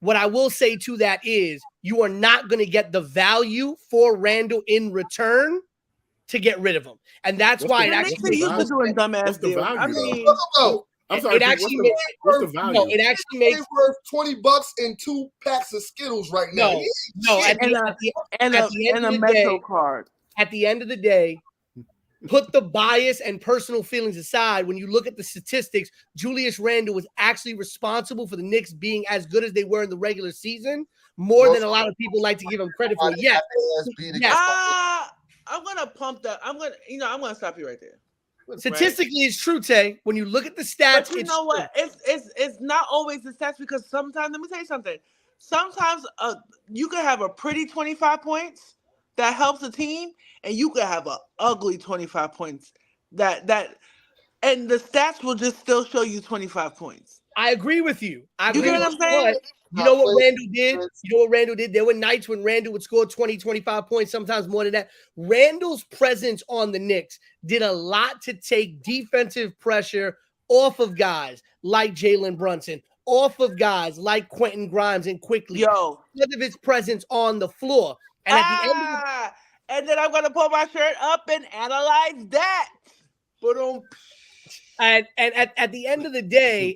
what I will say to that is you are not going to get the value for Randle in return to get rid of him, and that's why it actually used to doing dumbass deals. I mean, I'm sorry, it actually makes what's the value? No, it actually makes worth $20 and 2 packs of Skittles right now. No, and a Metro card. At the end of the day, put the bias and personal feelings aside. When you look at the statistics, Julius Randle was actually responsible for the Knicks being as good as they were in the regular season, more than a lot of people like to give him credit for. Yes. I'm gonna pump that. I'm gonna stop you right there. Statistically, it's true, Tay. When you look at the stats, but you know what? It's not always the stats because sometimes, let me tell you something. Sometimes you can have a pretty 25 points that helps a team, and you can have an ugly 25 points and the stats will just still show you 25 points. I agree with you. You get what I'm saying? You know what Randle did? There were nights when Randle would score 20, 25 points, sometimes more than that. Randle's presence on the Knicks did a lot to take defensive pressure off of guys like Jalen Brunson, off of guys like Quentin Grimes and Quickly. Because of his presence on the floor. And at the end of and then I'm going to pull my shirt up and analyze that. And at the end of the day,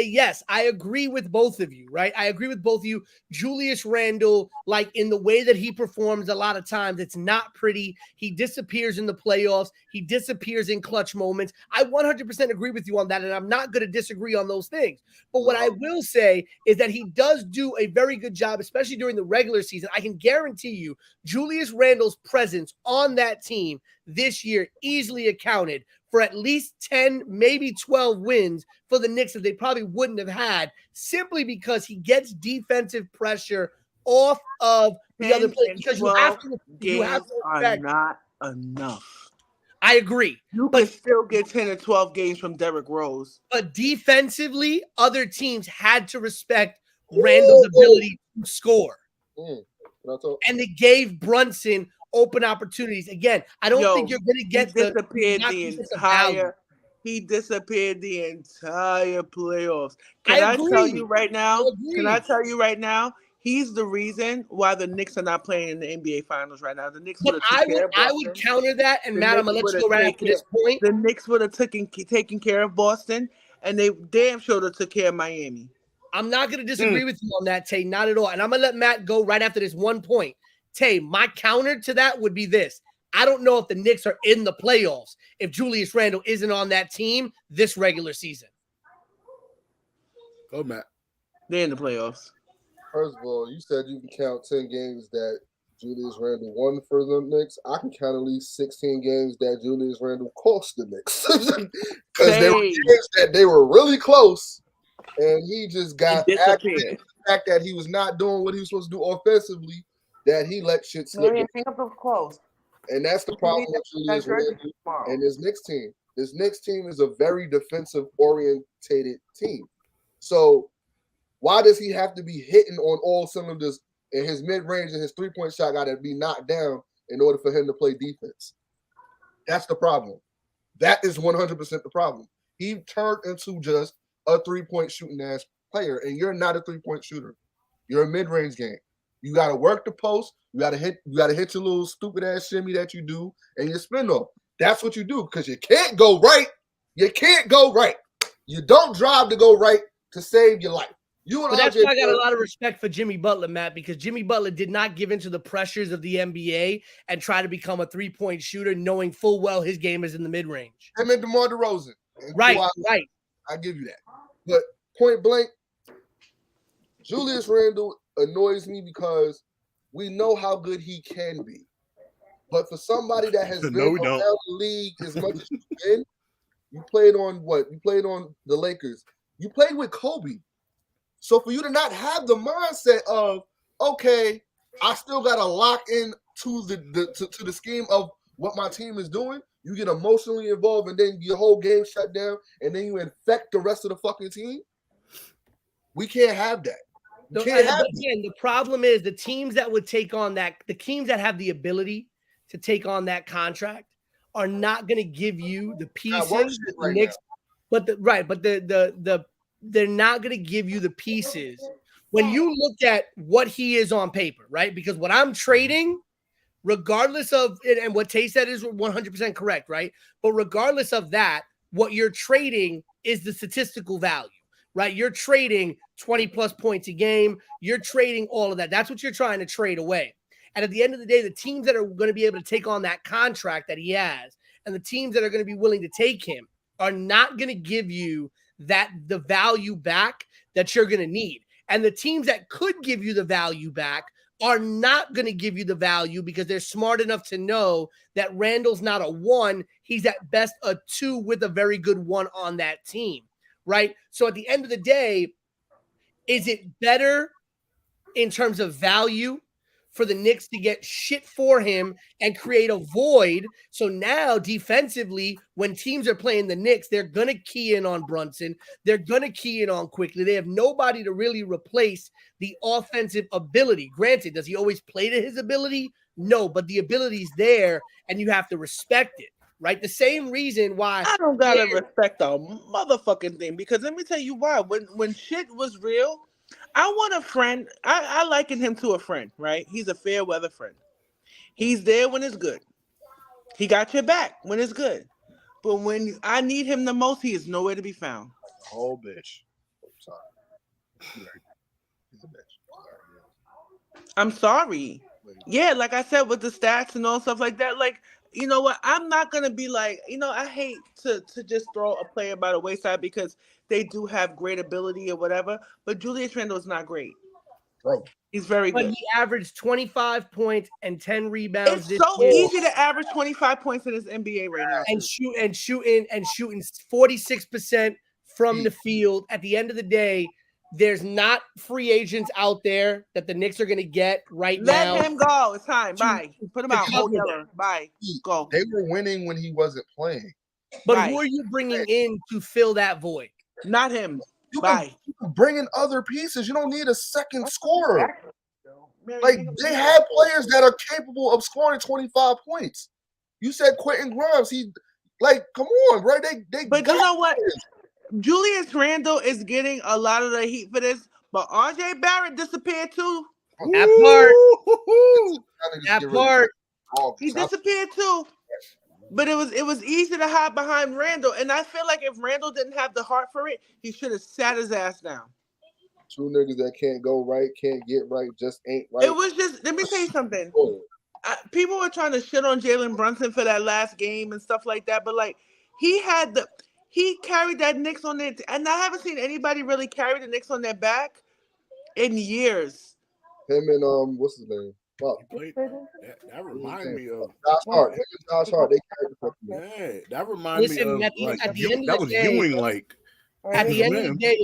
yes, I agree with both of you, right? I agree with both of you. Julius Randle, like in the way that he performs a lot of times, it's not pretty. He disappears in the playoffs. He disappears in clutch moments. I 100% agree with you on that, and I'm not going to disagree on those things. But what I will say is that he does do a very good job, especially during the regular season. I can guarantee you Julius Randle's presence on that team this year easily accounted for at least 10, maybe 12 wins for the Knicks that they probably wouldn't have had, simply because he gets defensive pressure off of the other players. Because you have to are not enough. I agree. You can still get 10 or 12 games from Derrick Rose. But defensively, other teams had to respect Randle's ability to score. And they gave Brunson open opportunities. Again, I don't think you're going to get He disappeared the entire playoffs. Can I tell you right now? He's the reason why the Knicks are not playing in the NBA Finals right now. The Knicks I would counter that, and Matt, I'm going to let you go right after this point. The Knicks would have taken care of Boston, and they damn sure took care of Miami. I'm not going to disagree with you on that, Tay, not at all. And I'm going to let Matt go right after this one point. Tay, my counter to that would be this. I don't know if the Knicks are in the playoffs if Julius Randle isn't on that team this regular season. Go, Matt. They're in the playoffs. First of all, you said you can count 10 games that Julius Randle won for the Knicks. I can count at least 16 games that Julius Randle cost the Knicks. Because there were games that they were really close, and he just got activated. The fact that he was not doing what he was supposed to do offensively, that he let shit slip. And that's the problem with Julius Randle and his Knicks team. This Knicks team is a very defensive-orientated team. So why does he have to be hitting on all cylinders, and his mid-range and his three-point shot got to be knocked down in order for him to play defense? That's the problem. That is 100% the problem. He turned into just a three-point shooting-ass player, and you're not a three-point shooter. You're a mid-range game. You got to work the post. You got to hit your little stupid-ass shimmy that you do, and your spin-off. That's what you do, because you can't go right. You can't go right. You don't drive to go right to save your life. But that's why I got a lot of respect for Jimmy Butler, Matt, because Jimmy Butler did not give into the pressures of the NBA and try to become a three-point shooter, knowing full well his game is in the mid-range. Him and DeMar DeRozan. Right. I give you that. But point blank, Julius Randle annoys me because we know how good he can be. But for somebody that has been around the league as much as you've been, you played on what? You played on the Lakers. You played with Kobe. So for you to not have the mindset of, okay, I still got to lock in to the scheme of what my team is doing, you get emotionally involved and then your whole game shut down and then you infect the rest of the fucking team. We can't have that. Again, the problem is the teams that would take on that, the teams that have the ability to take on that contract are not going to give you the pieces. They're not going to give you the pieces when you look at what he is on paper, right? Because what I'm trading, regardless of it, and what Tay said is 100% correct, right? But regardless of that, what you're trading is the statistical value, right? You're trading 20 plus points a game. You're trading all of that. That's what you're trying to trade away. And at the end of the day, the teams that are going to be able to take on that contract that he has and the teams that are going to be willing to take him are not going to give you the value back that you're going to need. And the teams that could give you the value back are not going to give you the value because they're smart enough to know that Randall's not a 1. He's at best a 2 with a very good 1 on that team, right? So at the end of the day, is it better in terms of value for the Knicks to get shit for him and create a void? So now defensively, when teams are playing the Knicks, they're going to key in on Brunson. They're going to key in on quickly. They have nobody to really replace the offensive ability. Granted, does he always play to his ability? No, but the ability's there and you have to respect it, right? The same reason why I don't got to respect a motherfucking thing, because let me tell you why. When shit was real, I want a friend. I liken him to a friend, right? He's a fair weather friend. He's there when it's good. He got your back when it's good. But when I need him the most, he is nowhere to be found. Oh, bitch. Sorry. He's a bitch. I'm sorry. Yeah, like I said, with the stats and all stuff like that, like, you know what? I'm not going to be like, I hate to just throw a player by the wayside because they do have great ability or whatever, but Julius Randle is not great. Bro. He's very good. But he averaged 25 points and 10 rebounds. It's so easy to average 25 points in this NBA right now. And shooting 46% from the field. At the end of the day, there's not free agents out there that the Knicks are going to get right now. Let him go. It's time. Bye. Put him out. Bye. Go. They were winning when he wasn't playing. But who are you bringing in to fill that void? Not him. You can bring in other pieces. You don't need a second scorer. Like, they have players that are capable of scoring 25 points. You said Quentin Grimes. Come on, right? But you know what? Julius Randle is getting a lot of the heat for this, but RJ Barrett disappeared too. That part. He disappeared too. But it was easy to hide behind Randle, and I feel like if Randle didn't have the heart for it, he should have sat his ass down. Two niggas that can't go right, can't get right, just ain't right. It was just, let me tell you something. People were trying to shit on Jalen Brunson for that last game and stuff like that, but like he carried that Knicks on it, and I haven't seen anybody really carry the Knicks on their back in years. Him and what's his name? Fuck. That reminds me of Josh Hart. Him and Josh Hart, they carried the fucking game. Yeah, that reminds me of that was Ewing like. At the end of the day,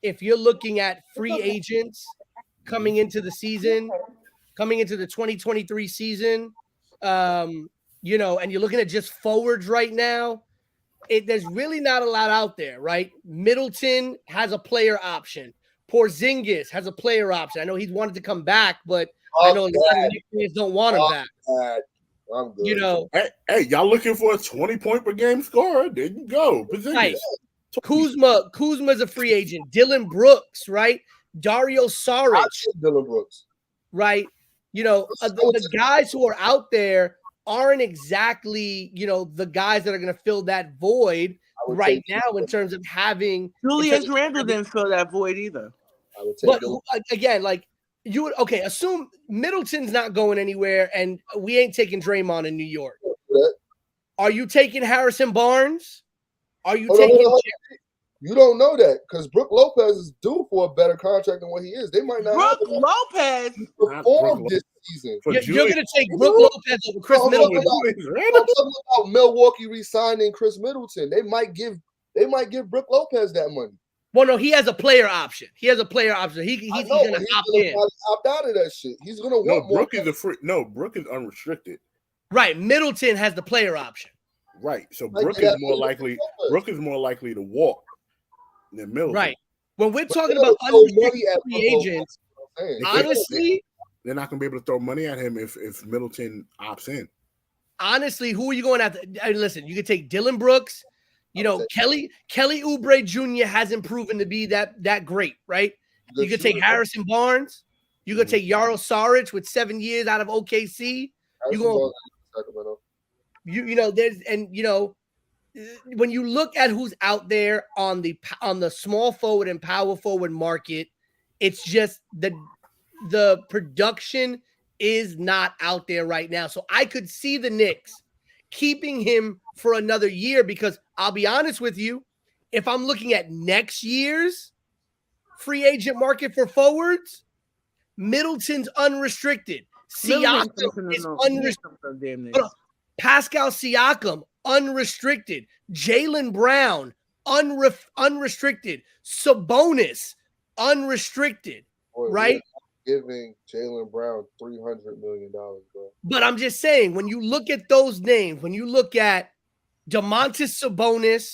if you're looking at free agents coming into the season, coming into the 2023 season, and you're looking at just forwards right now, there's really not a lot out there, right? Middleton has a player option. Porzingis has a player option. I know he's wanted to come back, but I know a lot of Knicks don't want him back. I'm good. Hey, y'all looking for a 20-point per game scorer? There you go. Right. Kuzma's a free agent. Dylan Brooks, right? Dario Saric. Dylan Brooks. Right. The guys who are out there aren't exactly, the guys that are going to fill that void right now in terms of having Julius Randle didn't fill that void either. I would take but again, like you would assume Middleton's not going anywhere, and we ain't taking Draymond in New York. Are you taking Harrison Barnes? Are you taking? You don't know that because Brook Lopez is due for a better contract than what he is. They might not. Brook Lopez perform this season. You're going to take Brook Lopez over Chris Middleton. I'm talking about Milwaukee re-signing Chris Middleton. They might give Brook Lopez that money. Well, no, he has a player option. He's going to opt in. Opt out of that shit. He's going to want Brook is Brook is unrestricted. Right. Middleton has the player option. Right. So Brook is more likely to walk than Middleton. Right. When we're talking about unrestricted free agents, honestly, they're not going to be able to throw money at him if Middleton opts in. Honestly, who are you going after? Listen, you could take Dylan Brooks. You know, Kelly Oubre Jr. hasn't proven to be that great, right? You could take Harrison Barnes. You could take Yerrr Sports with 7 years out of OKC. When you look at who's out there on the small forward and power forward market, it's just the production is not out there right now. So I could see the Knicks keeping him for another year because I'll be honest with you, if I'm looking at next year's free agent market for forwards, Middleton's unrestricted. Siakam is unrestricted. Pascal Siakam, unrestricted. Jaylen Brown, unrestricted. Sabonis, unrestricted. Right? Giving Jaylen Brown $300 million, bro. But I'm just saying, when you look at those names, when you look at Domantas Sabonis,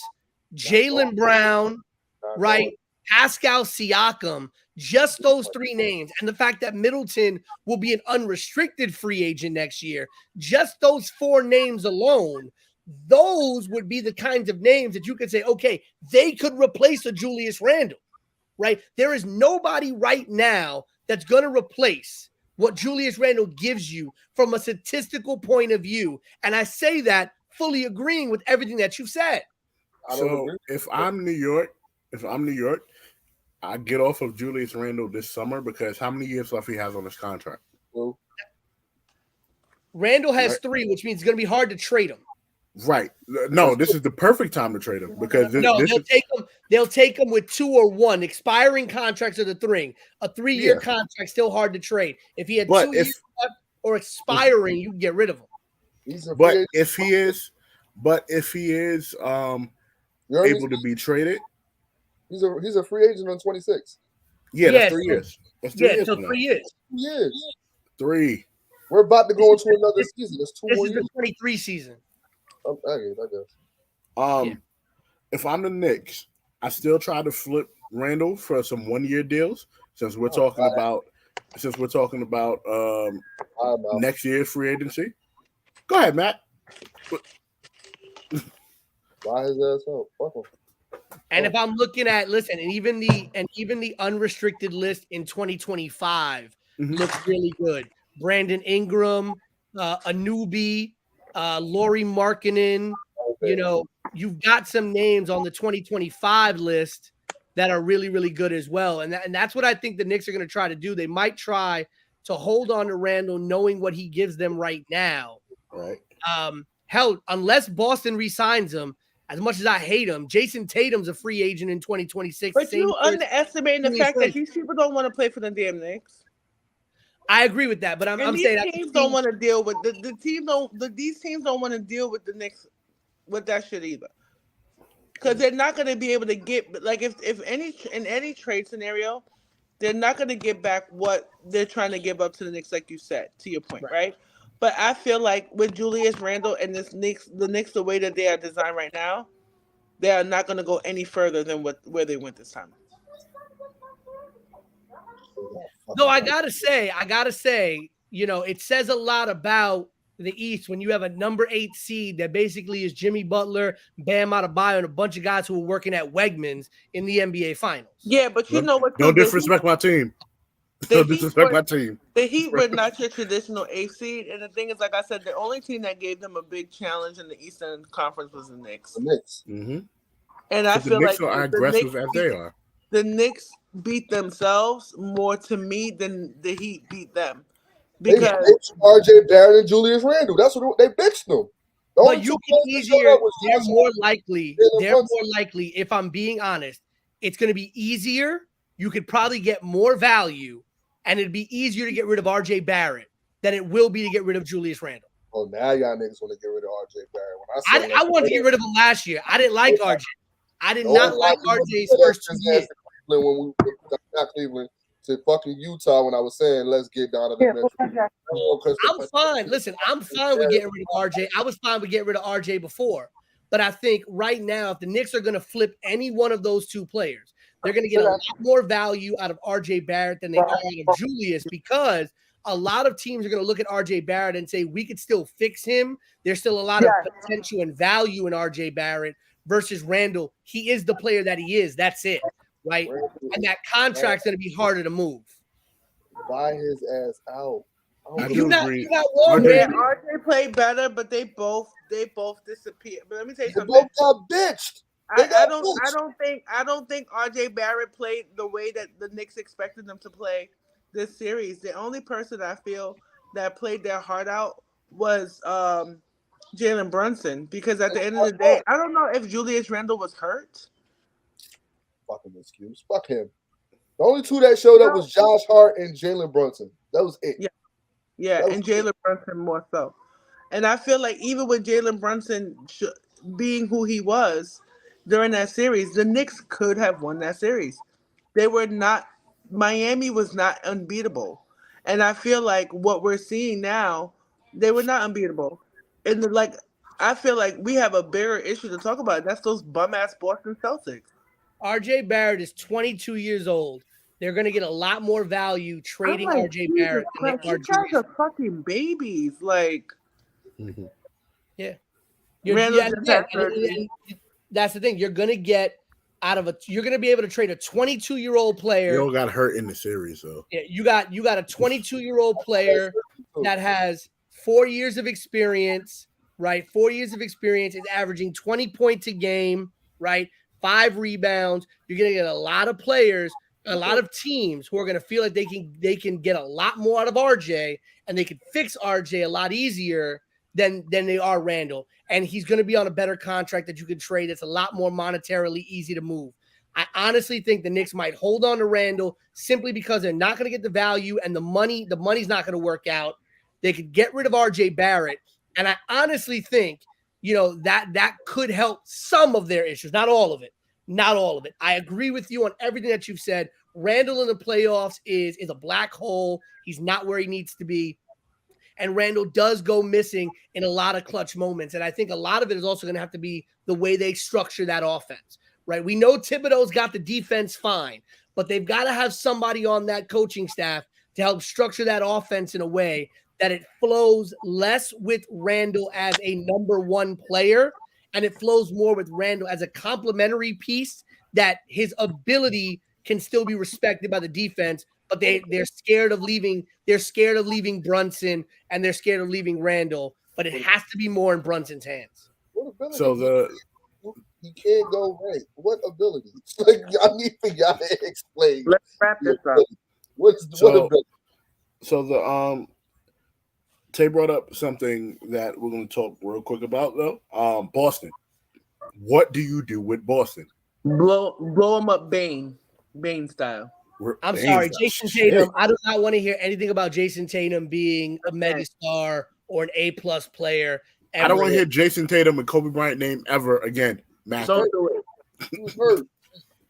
Jaylen Brown, right? Pascal Siakam, just those three names, and the fact that Middleton will be an unrestricted free agent next year, just those four names alone, those would be the kinds of names that you could say, okay, they could replace a Julius Randle, right? There is nobody right now that's going to replace what Julius Randle gives you from a statistical point of view. And I say that fully agreeing with everything that you said. So if I'm New York, I get off of Julius Randle this summer because how many years left he has on his contract? Well, Randle has 3, which means it's going to be hard to trade him. Right. No, this is the perfect time to trade him because they'll take him with 2 or 1. Expiring contracts are the thing. A 3-year contract still hard to trade. If he had 2 years left or expiring, you can get rid of him. But if he is able to be traded, he's a free agent on 26. Yeah, that's 3 years. That's 3 years. So 3 years. 2 years. 3. We're about to go into another season. It's 2 more years. This is the 23 season. I guess. If I'm the Knicks, I still try to flip Randle for some 1-year deals since we're talking about next year's free agency. Go ahead, Matt. Buy his ass out. Fuck him. And if I'm looking at and even the unrestricted list in 2025 looks really good. Brandon Ingram, Anunoby, Lauri Markkanen, you've got some names on the 2025 list that are really, really good as well. And that's what I think the Knicks are going to try to do. They might try to hold on to Randle knowing what he gives them right now. Right. Hell, unless Boston re-signs him, as much as I hate him, Jason Tatum's a free agent in 2026. But you underestimate the fact that these people don't want to play for the damn Knicks. I agree with that, but I'm saying these teams don't want to deal with these teams don't want to deal with the Knicks with that shit either, because they're not going to be able to get in any trade scenario, they're not going to get back what they're trying to give up to the Knicks, like you said, to your point, right? But I feel like with Julius Randle and the Knicks, the way that they are designed right now, they are not going to go any further than where they went this time. No, I gotta say, it says a lot about the East when you have a number 8 seed that basically is Jimmy Butler, Bam Adebayo, and a bunch of guys who are working at Wegmans in the NBA Finals. Yeah, but you know what? Don't disrespect my team. Don't disrespect my team. The Heat were not your traditional 8th seed, and the thing is, like I said, the only team that gave them a big challenge in the Eastern Conference was the Knicks. The Knicks. Mm-hmm. And I feel the Knicks like are aggressive as they are. The Knicks beat themselves more to me than the Heat beat them. Because they bitched RJ Barrett and Julius Randle. That's what they bitched them. But you can easier. They're more likely. If I'm being honest, it's going to be easier. You could probably get more value, and it'd be easier to get rid of RJ Barrett than it will be to get rid of Julius Randle. Oh, now y'all niggas want to get rid of RJ Barrett. I wanted to get rid of him last year. I didn't like RJ. I did not like RJ's first 2 years. When we got Cleveland to fucking Utah, when I was saying let's get down to the Metro. I'm fine. Listen, I'm fine with getting rid of RJ. I was fine with getting rid of RJ before. But I think right now, if the Knicks are going to flip any one of those two players, they're going to get a lot more value out of RJ Barrett than they are out of Julius, because a lot of teams are going to look at RJ Barrett and say, we could still fix him. There's still a lot of potential and value in RJ Barrett versus Randle. He is the player that he is. That's it. Right? And that contract's going to be harder to move. Buy his ass out. You're not wrong, man. RJ played better, but they both disappeared. But let me tell you something. They both got bitched. I don't think RJ Barrett played the way that the Knicks expected them to play this series. The only person I feel that played their heart out was Jalen Brunson, because at the end of the day, I don't know if Julius Randle was hurt. Fucking excuse. Fuck him. The only two that showed up was Josh Hart and Jalen Brunson. That was it. Yeah, and Jalen Brunson more so. And I feel like even with Jalen Brunson being who he was during that series, the Knicks could have won that series. Miami was not unbeatable. And I feel like what we're seeing now, they were not unbeatable. And I feel like we have a bigger issue to talk about. That's those bum-ass Boston Celtics. RJ Barrett is 22 years old. They're going to get a lot more value trading RJ Barrett. You guys are fucking babies. Yeah. That's the thing. You're going to get you're going to be able to trade a 22-year-old player. You all got hurt in the series, though. Yeah, you got a 22-year-old player that has 4 years of experience, right? 4 years of experience, is averaging 20 points a game, right? 5 rebounds. You're going to get a lot of players, a lot of teams who are going to feel like they can get a lot more out of RJ, and they can fix RJ a lot easier than they are Randle. And he's going to be on a better contract that you can trade. It's a lot more monetarily easy to move. I honestly think the Knicks might hold on to Randle simply because they're not going to get the value, and the money's not going to work out. They could get rid of RJ Barrett. And I honestly think, that could help some of their issues. Not all of it. Not all of it. I agree with you on everything that you've said. Randle in the playoffs is a black hole. He's not where he needs to be. And Randle does go missing in a lot of clutch moments. And I think a lot of it is also going to have to be the way they structure that offense, right? We know Thibodeau's got the defense fine, but they've got to have somebody on that coaching staff to help structure that offense in a way that it flows less with Randle as a number one player, and it flows more with Randle as a complementary piece, that his ability can still be respected by the defense, but they're scared of leaving. They're scared of leaving Brunson, and they're scared of leaving Randle, but it has to be more in Brunson's hands. So he can't go right. What ability? I need for y'all to explain. Let's wrap this up. What ability? So Tay brought up something that we're going to talk real quick about, though. Boston. What do you do with Boston? Blow them up, Bane style. I'm sorry, Jason Tatum. I do not want to hear anything about Jason Tatum being a megastar or an A+ player. Ever. I don't want to hear Jason Tatum and Kobe Bryant name ever again. So he was hurt.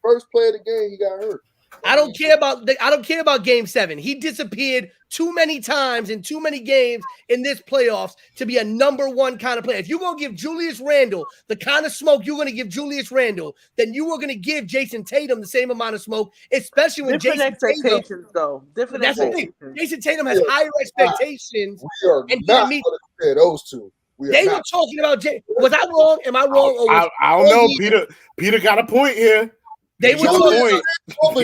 First play of the game, he got hurt. I don't care about Game 7. He disappeared too many times in too many games in this playoffs to be a number one kind of player. If you're going to give Julius Randle the kind of smoke you're going to give Julius Randle, then you are going to give Jason Tatum the same amount of smoke, especially when Jason Tatum. That's the thing. Jason Tatum has higher expectations. We are not going to compare those two. They were talking about was I wrong? Am I wrong? I don't know. Peter got a point here. They were talking about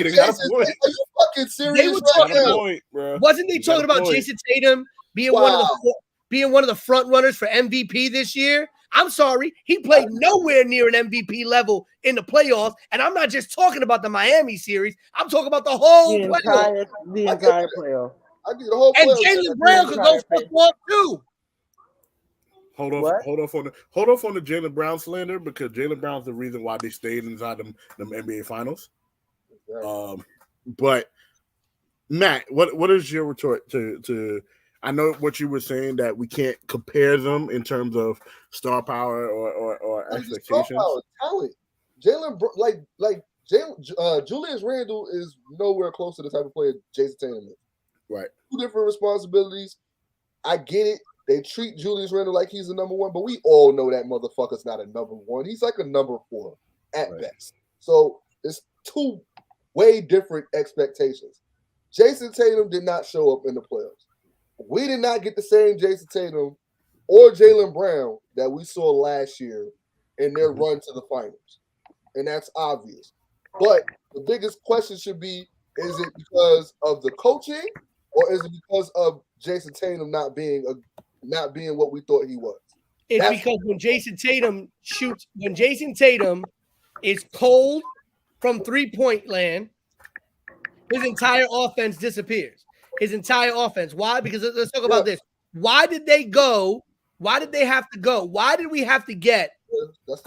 Jason. Are you fucking serious? They were talking wasn't they talking about Jason Tatum being one of the front runners for MVP this year? I'm sorry, he played nowhere near an MVP level in the playoffs. And I'm not just talking about the Miami series. I'm talking about the whole playoff. The entire playoff. I get the whole And playoff. Jaylen Brown could go for 4 too. Hold off on the Jaylen Brown slander, because Jaylen Brown's the reason why they stayed inside them NBA finals. Exactly. But Matt, what is your retort to? I know what you were saying, that we can't compare them in terms of star power or expectations. Star power, talent. Julius Randle is nowhere close to the type of player Jason Tatum is. Right. 2 different responsibilities. I get it. They treat Julius Randle like he's the number 1, but we all know that motherfucker's not a number 1. He's like a number 4 at best. So it's 2 way different expectations. Jason Tatum did not show up in the playoffs. We did not get the same Jason Tatum or Jaylen Brown that we saw last year in their run to the finals. And that's obvious. But the biggest question should be, is it because of the coaching, or is it because of Jason Tatum not being what we thought he was? It's because when Jason Tatum is cold from 3-point land, his entire offense disappears. His entire offense. Why? Because let's talk about this. Why did they go? Why did they have to go? Why did we have to get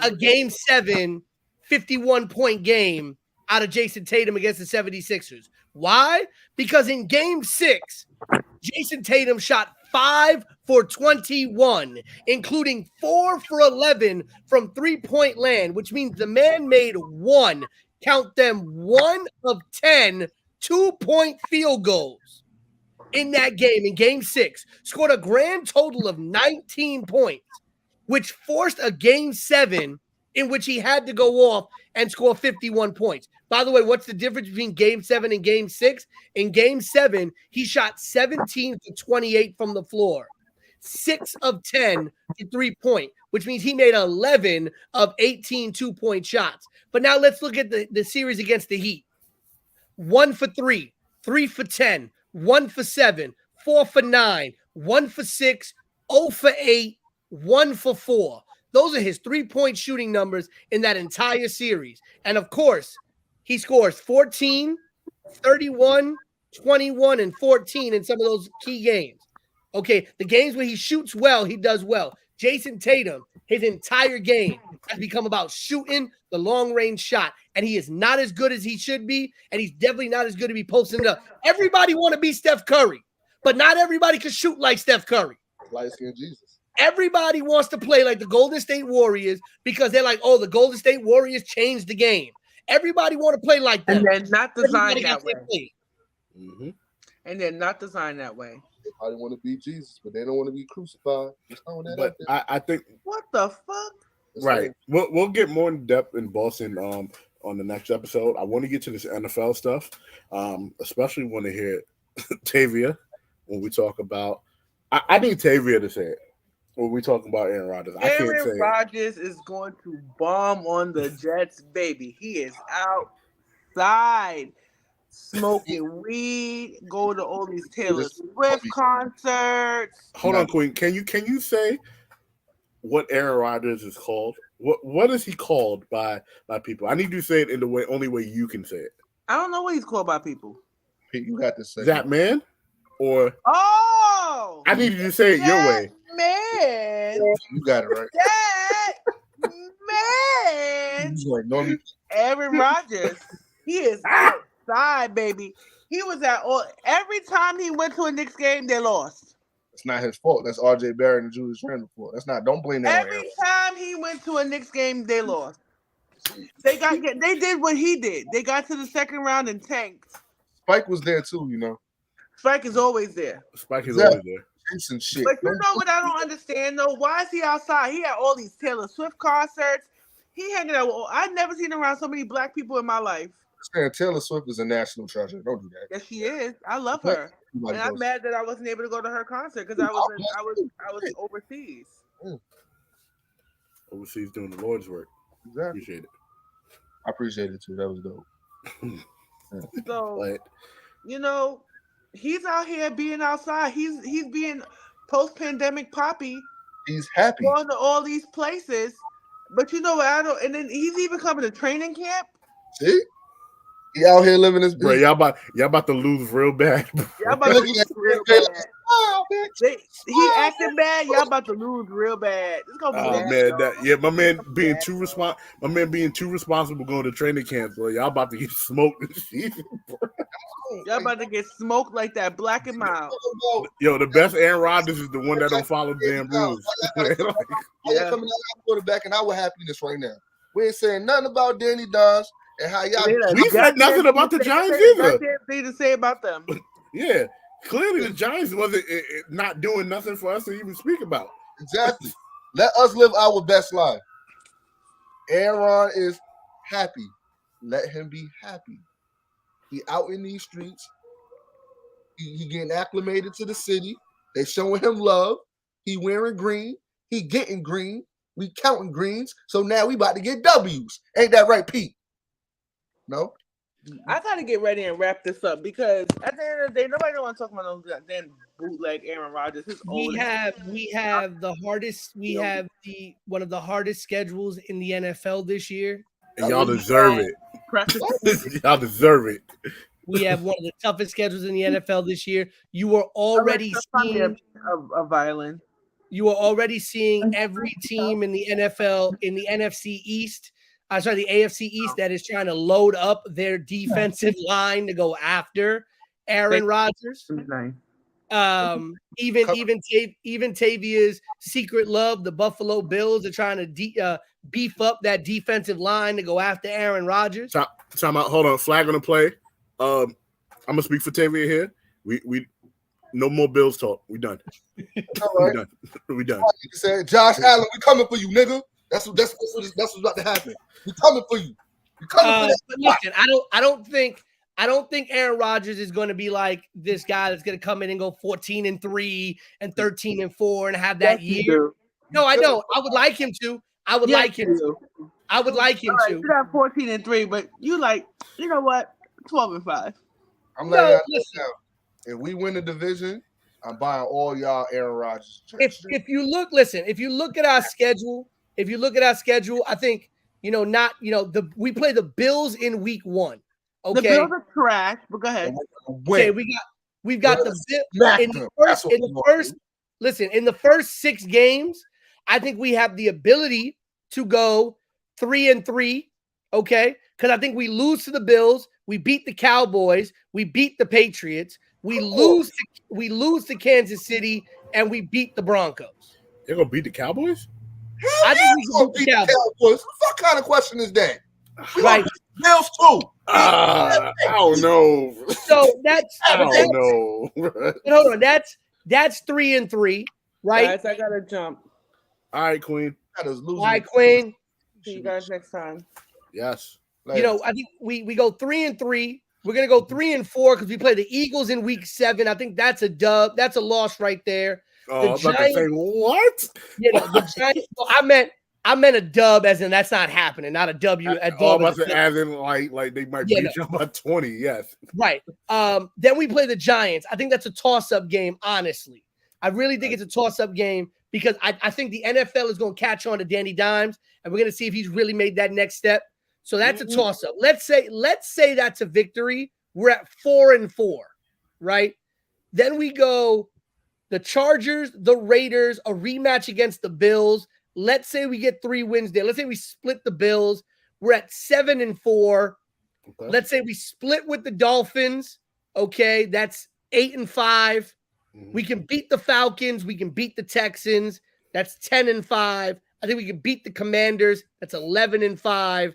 a Game 7 51-point game out of Jason Tatum against the 76ers? Why? Because in Game 6, Jason Tatum shot 5 for 21, including 4 for 11 from 3-point land, which means the man made 1 of 10 2-point field goals in that game, in Game 6, scored a grand total of 19 points, which forced a Game 7 in which he had to go off and score 51 points. By the way, what's the difference between Game 7 and Game 6? In Game 7, he shot 17 for 28 from the floor, 6 of 10 to 3-point, which means he made 11 of 18 2-point shots. But now let's look at the series against the Heat. 1 for 3, 3 for 10, 1 for 7, 4 for 9, 1 for 6, 0 for 8, 1 for 4. Those are his 3-point shooting numbers in that entire series. And of course, he scores 14, 31, 21, and 14 in some of those key games. Okay, the games where he shoots well, he does well. Jason Tatum, his entire game has become about shooting the long-range shot, and he is not as good as he should be, and he's definitely not as good to be posting it up. Everybody want to be Steph Curry, but not everybody can shoot like Steph Curry. Light-skinned Jesus. Everybody wants to play like the Golden State Warriors because they're like, oh, the Golden State Warriors changed the game. Everybody want to play like that. And they're not designed that way. Mm-hmm. And they're not designed that way. They probably want to be Jesus, but they don't want to be crucified. But I think, what the fuck? Right. We'll get more in depth in Boston on the next episode. I want to get to this NFL stuff, especially want to hear Tavia when we talk about. I need Tavia to say it when we talk about Aaron Rodgers. Aaron Rodgers is going to bomb on the Jets, baby. He is outside smoking weed, go to all these Taylor Swift concerts. Hold on, Queen. Can you say what Aaron Rodgers is called? What is he called by people? I need you to say it in the only way you can say it. I don't know what he's called by people. Pete, you got to say that man, or I need you to say it your way. Man, you got it right. That man, Aaron Rodgers. He is outside, baby. He was at all. Every time he went to a Knicks game, they lost. It's not his fault. That's R.J. Barrett and Julius Randle fault. That's not. Don't blame that. Every time he went to a Knicks game, they lost. They did what he did. They got to the second round and tanked. Spike was there too, you know. Spike is always there. Spike is always there. And shit. But you know what I don't understand though? Why is he outside? He had all these Taylor Swift concerts. He hanging out. I've never seen around so many black people in my life. Taylor Swift is a national treasure. Don't do that. Yes, she is. I love her. And I'm mad that I wasn't able to go to her concert because I was overseas. Overseas doing the Lord's work. Exactly. Appreciate it. I appreciate it too. That was dope. So, you know, he's out here being outside. He's being post-pandemic poppy He's happy. Going to all these places, but you know what? I don't. And then he's even coming to training camp. See, he out here living his. Bro, y'all about to lose real bad. Y'all about to lose real bad. He acting bad. Y'all about to lose real bad. It's gonna be bad. My man being too responsible going to training camp, bro. Y'all about to get smoked this season, bro. Y'all about to get smoked like that, black and mild. Yo, the best Aaron Rodgers is the one that don't follow damn rules. Coming out quarterback and our happiness right now. We ain't saying nothing about Danny Dimes and how y'all. We said nothing about the Giants either. Thing to say about them. Yeah, clearly the Giants wasn't not doing nothing for us to even speak about. Exactly. Let us live our best life. Aaron is happy. Let him be happy. He out in these streets. He getting acclimated to the city. They showing him love. He wearing green. He getting green. We counting greens. So now we about to get W's. Ain't that right, Pete? No? I gotta get ready and wrap this up because at the end of the day, nobody want to talk about those damn bootleg Aaron Rodgers. We have the hardest. We have one of the hardest schedules in the NFL this year. And y'all deserve it. Y'all deserve it. We have one of the toughest schedules in the NFL this year. You are already seeing a violin. You are already seeing every team in the NFL in the NFC East. The AFC East that is trying to load up their defensive line to go after Aaron Rodgers. Even Tavia's secret love, the Buffalo Bills are trying to beef up that defensive line to go after Aaron Rodgers. Time out. Hold on. Flag on the play. I'm gonna speak for Tavia here. We no more Bills talk. We done. All right. We done. You said, Josh Allen, we coming for you, nigga. That's what's about to happen. We coming for you. We coming for you. Listen, I don't think Aaron Rodgers is going to be like this guy that's going to come in and go 14-3 and 13-4 and have that year. No, I don't. I would like him to. I would like him to. You got 14-3, but you know what? 12-5. I'm letting y'all know now. If we win the division, I'm buying all y'all Aaron Rodgers. If you look at our schedule, I think we play the Bills in week 1. Okay, the Bills are trash, but go ahead. Okay, we've got the Bills in the first 6 games. I think we have the ability to go 3-3. Okay, because I think we lose to the Bills, we beat the Cowboys, we beat the Patriots, we lose to Kansas City, and we beat the Broncos. They're gonna beat the Cowboys? I think we can beat the Cowboys. What kind of question is that? Right. Bills too. I don't know. So that's I don't know. Hold on. That's 3-3, right? Guys, I gotta jump. All right, Queen. All right, Queen. See you guys next time. Yes. I think we go 3-3. We're gonna go 3-4 because we play the Eagles in week 7. I think that's a dub. That's a loss right there. Oh, I was about to say what? The Giants. Well, I meant a dub, as in that's not happening. Not a W. As in like they might beat you by 20. Yes. Right. Then we play the Giants. I think that's a toss-up game. Honestly, I really think it's a toss-up game because I think the NFL is going to catch on to Danny Dimes, and we're going to see if he's really made that next step. So that's a toss-up. Let's say that's a victory. We're at 4-4, right? Then we go the Chargers, the Raiders, a rematch against the Bills. Let's say we get 3 wins there. Let's say we split the Bills. We're at 7-4. Okay. Let's say we split with the Dolphins. Okay, that's 8-5. Mm-hmm. We can beat the Falcons. We can beat the Texans. That's 10-5. I think we can beat the Commanders. That's 11-5.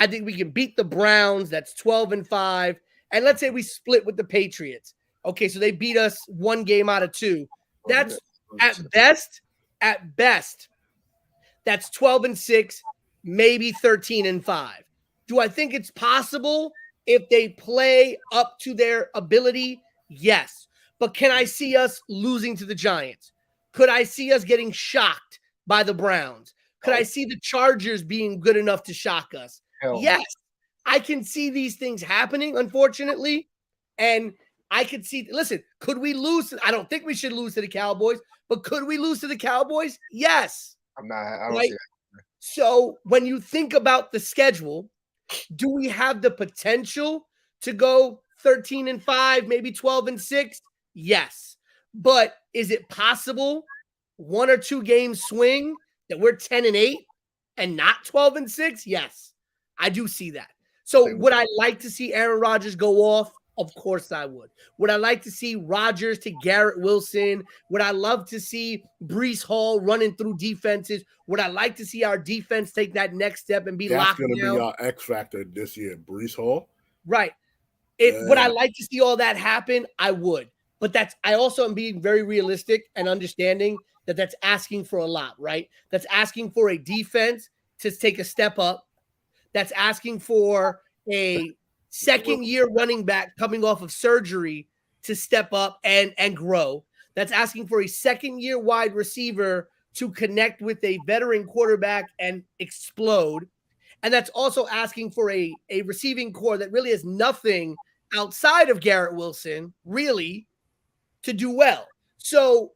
I think we can beat the Browns. That's 12-5. And let's say we split with the Patriots. Okay, so they beat us 1 game out of 2. That's at best. That's 12-6, maybe 13-5. Do I think it's possible if they play up to their ability? Yes. But can I see us losing to the Giants? Could I see us getting shocked by the Browns? Could I see the Chargers being good enough to shock us? Yes. I can see these things happening, unfortunately. And I could see. Listen, could we lose? I don't think we should lose to the Cowboys, but could we lose to the Cowboys? Yes. I don't see that. So when you think about the schedule, do we have the potential to go 13-5, maybe 12-6? Yes. But is it possible 1 or 2 games swing that we're 10-8 and not 12-6? Yes, I do see that. So would I like to see Aaron Rodgers go off? Of course I would. Would I like to see Rodgers to Garrett Wilson? Would I love to see Breece Hall running through defenses? Would I like to see our defense take that next step and be locked down? That's going to be our X factor this year, Breece Hall. Right. Would I like to see all that happen? I would. But I also am being very realistic and understanding that that's asking for a lot, right? That's asking for a defense to take a step up. That's asking for a second-year running back coming off of surgery to step up and grow. That's asking for a second-year wide receiver to connect with a veteran quarterback and explode. And that's also asking for a receiving core that really has nothing outside of Garrett Wilson, really, to do well. So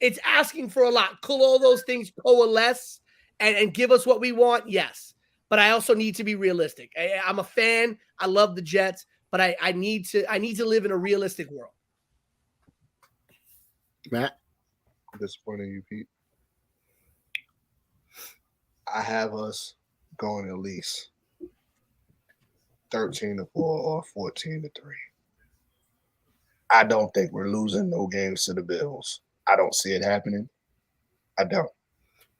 it's asking for a lot. Could all those things coalesce and give us what we want? Yes. But I also need to be realistic. I'm a fan. I love the Jets, but I need to live in a realistic world. Matt? Disappointing you, Pete. I have us going at least 13-4 or 14-3. I don't think we're losing no games to the Bills. I don't see it happening. I don't.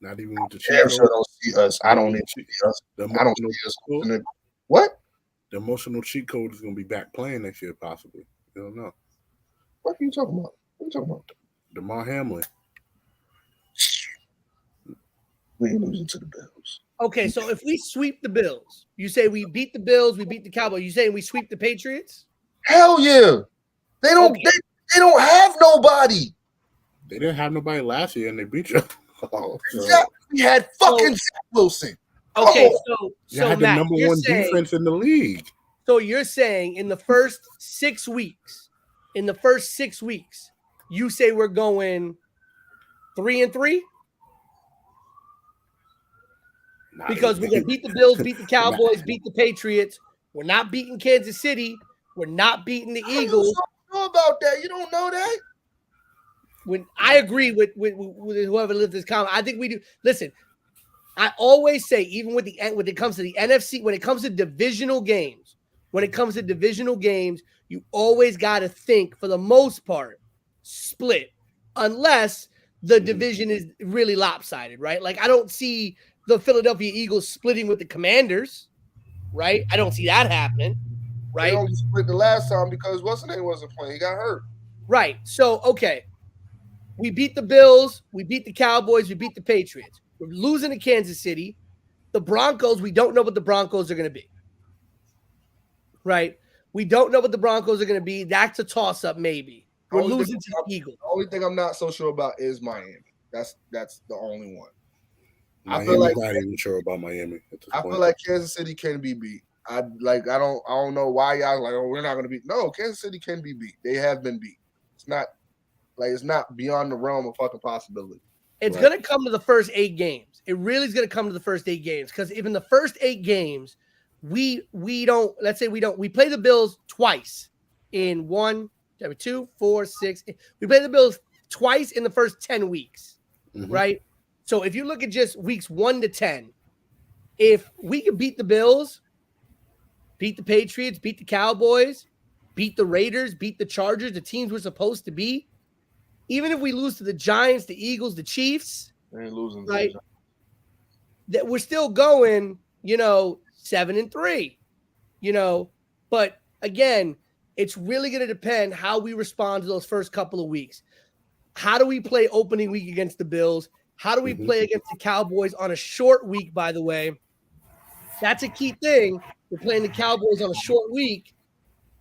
Not even with the Chiefs. Don't see us. I don't even see us. I don't see us. What? The emotional cheat code is going to be back playing next year, possibly. You don't know. What are you talking about? What are you talking about? DeMar Hamlin. We ain't losing to the Bills. Okay, so if we sweep the Bills, you say we beat the Bills, we beat the Cowboys. You saying we sweep the Patriots? Hell yeah! They don't. Okay. They don't have nobody. They didn't have nobody last year, and they beat you. Exactly. We had fucking Zach Wilson. Okay, you had Matt, the number one defense in the league. So you're saying in the first 6 weeks, you say we're going 3-3? Because we're going to beat the Bills, beat the Cowboys, beat the Patriots. We're not beating Kansas City. We're not beating the Eagles. You don't know about that. You don't know that. When I agree with whoever lived this comment, I think we do. Listen, I always say, even when it comes to the NFC, when it comes to divisional games, you always got to think, for the most part, split, unless the division is really lopsided, right? Like, I don't see the Philadelphia Eagles splitting with the Commanders, right? I don't see that happening, right? They only split the last time because what's his name wasn't playing. He got hurt. Right. So, okay. We beat the Bills, we beat the Cowboys, we beat the Patriots. We're losing to Kansas City. The Broncos, we don't know what the Broncos are going to be. Right? We don't know what the Broncos are going to be. That's a toss-up, maybe. We're losing to the Eagles. The only thing I'm not so sure about is Miami. That's the only one. I feel like not even sure about Miami. I feel like Kansas City can be beat. I don't know why y'all like, oh, we're not going to beat. No, Kansas City can be beat. They have been beat. It's not beyond the realm of fucking possibility. It's going to come to the first 8 games. It really is going to come to the first 8 games, because if in the first 8 games we don't, let's say we play the Bills twice in 1, 2, 4, 6. We play the Bills twice in the first 10 weeks, right? So if you look at just weeks 1 to 10, if we could beat the Bills, beat the Patriots, beat the Cowboys, beat the Raiders, beat the Chargers, the teams we're supposed to beat, even if we lose to the Giants, the Eagles, the Chiefs, they ain't losing, right? That we're still going, 7-3, But again, it's really going to depend how we respond to those first couple of weeks. How do we play opening week against the Bills? How do we play against the Cowboys on a short week, by the way? That's a key thing. We're playing the Cowboys on a short week.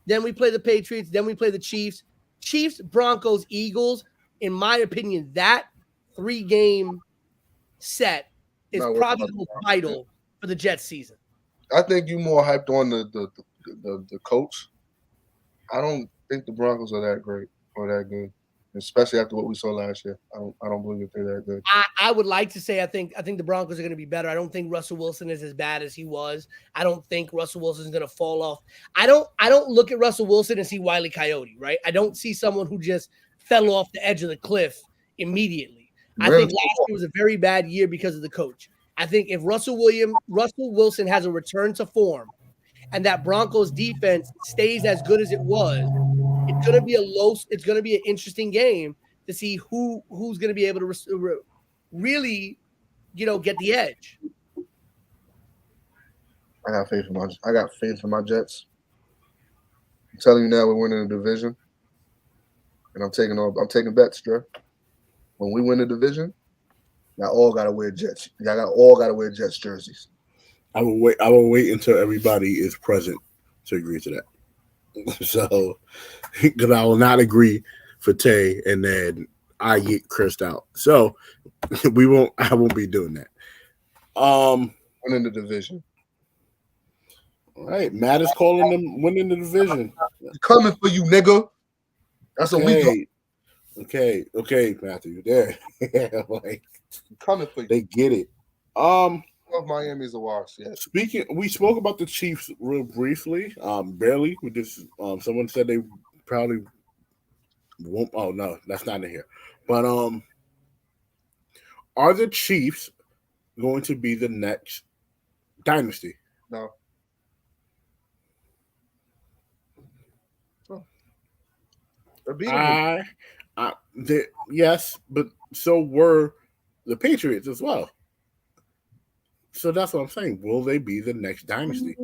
Then we play the Patriots. Then we play the Chiefs. Chiefs, Broncos, Eagles. In my opinion, that 3-game set is probably the most vital for the Jets season. I think you more hyped on the coach. I don't think the Broncos are that great or that good, especially after what we saw last year. I don't believe that they're that good. I would like to say I think the Broncos are going to be better. I don't think Russell Wilson is as bad as he was. I don't think Russell Wilson is going to fall off. I don't look at Russell Wilson and see Wile E. Coyote, right? I don't see someone who just fell off the edge of the cliff immediately. I think last year was a very bad year because of the coach. I think if Russell Wilson has a return to form and that Broncos defense stays as good as it was, it's going to be an interesting game to see who's going to be able to really, get the edge. I got faith in my Jets. I'm telling you now, we're winning the division, and I'm taking bets, Dre. When we win the division, y'all all gotta wear Jets. All gotta wear Jets jerseys. I will wait until everybody is present to agree to that. So, because I will not agree for Tay, and then I get cursed out. So I won't be doing that. Winning the division. All right, Matt is calling them winning the division. Coming for you, nigga. That's what we got. Okay, Matthew. There. Like, coming for you. They get it. Miami's a wash. Yeah. We spoke about the Chiefs real briefly. Barely. We just someone said they probably won't. Oh no, that's not in here. But are the Chiefs going to be the next dynasty? No. Yes, but so were the Patriots as well. So that's what I'm saying. Will they be the next dynasty?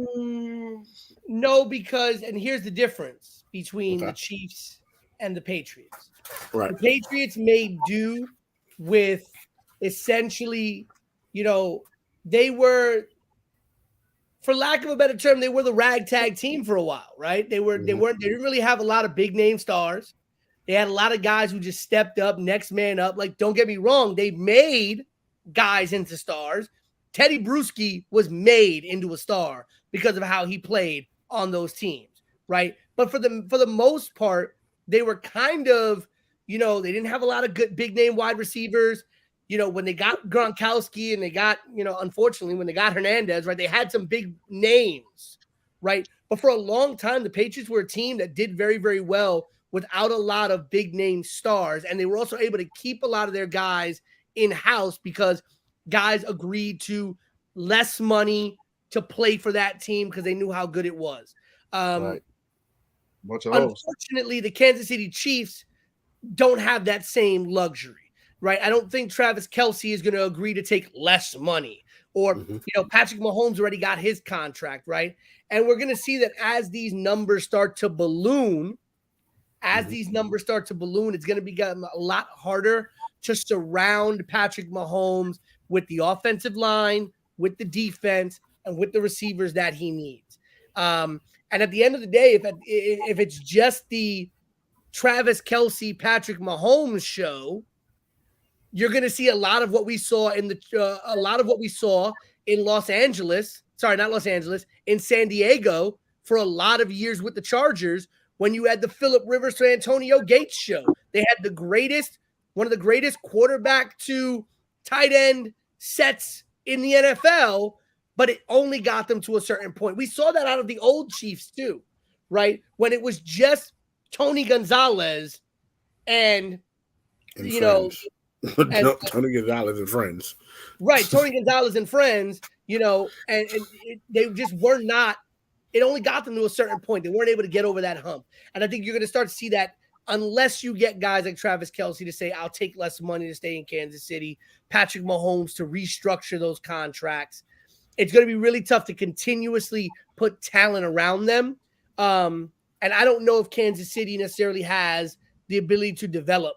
No, because, and here's the difference between the Chiefs and the Patriots. Right. The Patriots made do with essentially, they were, for lack of a better term, they were the ragtag team for a while, right? They didn't really have a lot of big name stars. They had a lot of guys who just stepped up, next man up. Like, don't get me wrong, they made guys into stars. Teddy Bruschi was made into a star because of how he played on those teams, right? But for the most part, they were kind of, they didn't have a lot of good big name wide receivers. When they got Gronkowski and they got, unfortunately, when they got Hernandez, right, they had some big names, right? But for a long time, the Patriots were a team that did very, very well without a lot of big name stars. And they were also able to keep a lot of their guys in-house because guys agreed to less money to play for that team because they knew how good it was. Right. Unfortunately, the Kansas City Chiefs don't have that same luxury, right? I don't think Travis Kelce is going to agree to take less money, or Patrick Mahomes already got his contract, right? And we're going to see that as these numbers start to balloon, it's going to become a lot harder to surround Patrick Mahomes with the offensive line, with the defense, and with the receivers that he needs. And at the end of the day, if it's just the Travis Kelce, Patrick Mahomes show, you're going to see a lot of what we saw in Los Angeles. Sorry, not Los Angeles, in San Diego for a lot of years with the Chargers when you had the Phillip Rivers to Antonio Gates show. They had one of the greatest quarterback to tight end sets in the NFL, but it only got them to a certain point. We saw that out of the old Chiefs too, right? When it was just Tony Gonzalez and Tony Gonzalez and friends. Right, Tony Gonzalez and friends, and they just were not, it only got them to a certain point. They weren't able to get over that hump. And I think you're going to start to see that unless you get guys like Travis Kelce to say, I'll take less money to stay in Kansas City, Patrick Mahomes to restructure those contracts. It's going to be really tough to continuously put talent around them. And I don't know if Kansas City necessarily has the ability to develop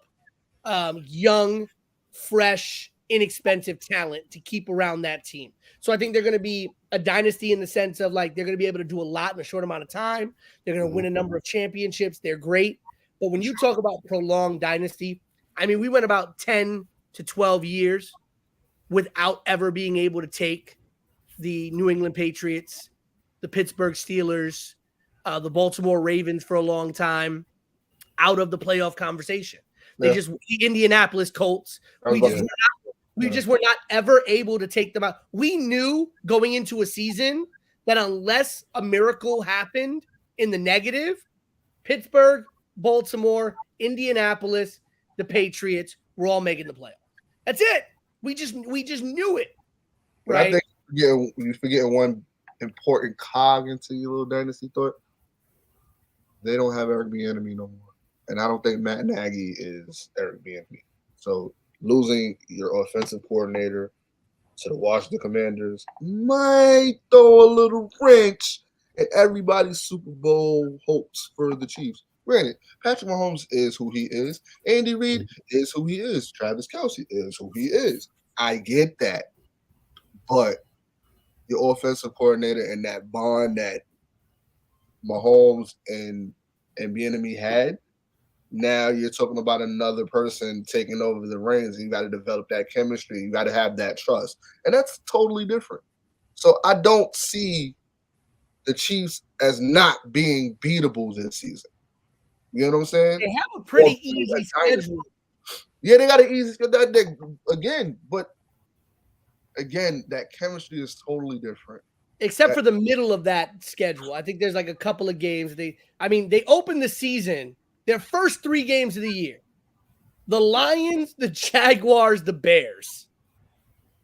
young, fresh, inexpensive talent to keep around that team. So I think they're going to be a dynasty in the sense of like they're going to be able to do a lot in a short amount of time. They're going to win a number of championships. They're great. But when you talk about prolonged dynasty, I mean, we went about 10 to 12 years without ever being able to take the New England Patriots, the Pittsburgh Steelers, the Baltimore Ravens for a long time. out of the playoff conversation. They just the Indianapolis Colts. We just were not ever able to take them out. We knew going into a season that unless a miracle happened in the negative, Pittsburgh, Baltimore, Indianapolis, the Patriots were all making the playoffs. That's it. We just knew it. But right? I think you're forgetting one important cog into your little dynasty thought. They don't have Eric Bieniemy no more. And I don't think Matt Nagy is Eric Bieniemy. So losing your offensive coordinator to the Washington Commanders might throw a little wrench in everybody's Super Bowl hopes for the Chiefs. Granted, Patrick Mahomes is who he is. Andy Reid is who he is. Travis Kelce is who he is. I get that. But your offensive coordinator and that bond that Mahomes and Bieniemy had, now you're talking about another person taking over the reins. You got to develop that chemistry. You got to have that trust. And that's totally different. So I don't see the Chiefs as not being beatable this season. You know what I'm saying? They have a pretty easy schedule. Yeah, they got an easy schedule. But again, that chemistry is totally different. Except for the middle of that schedule. I think there's like a couple of games. They opened the season, their first 3 games of the year. The Lions, the Jaguars, the Bears.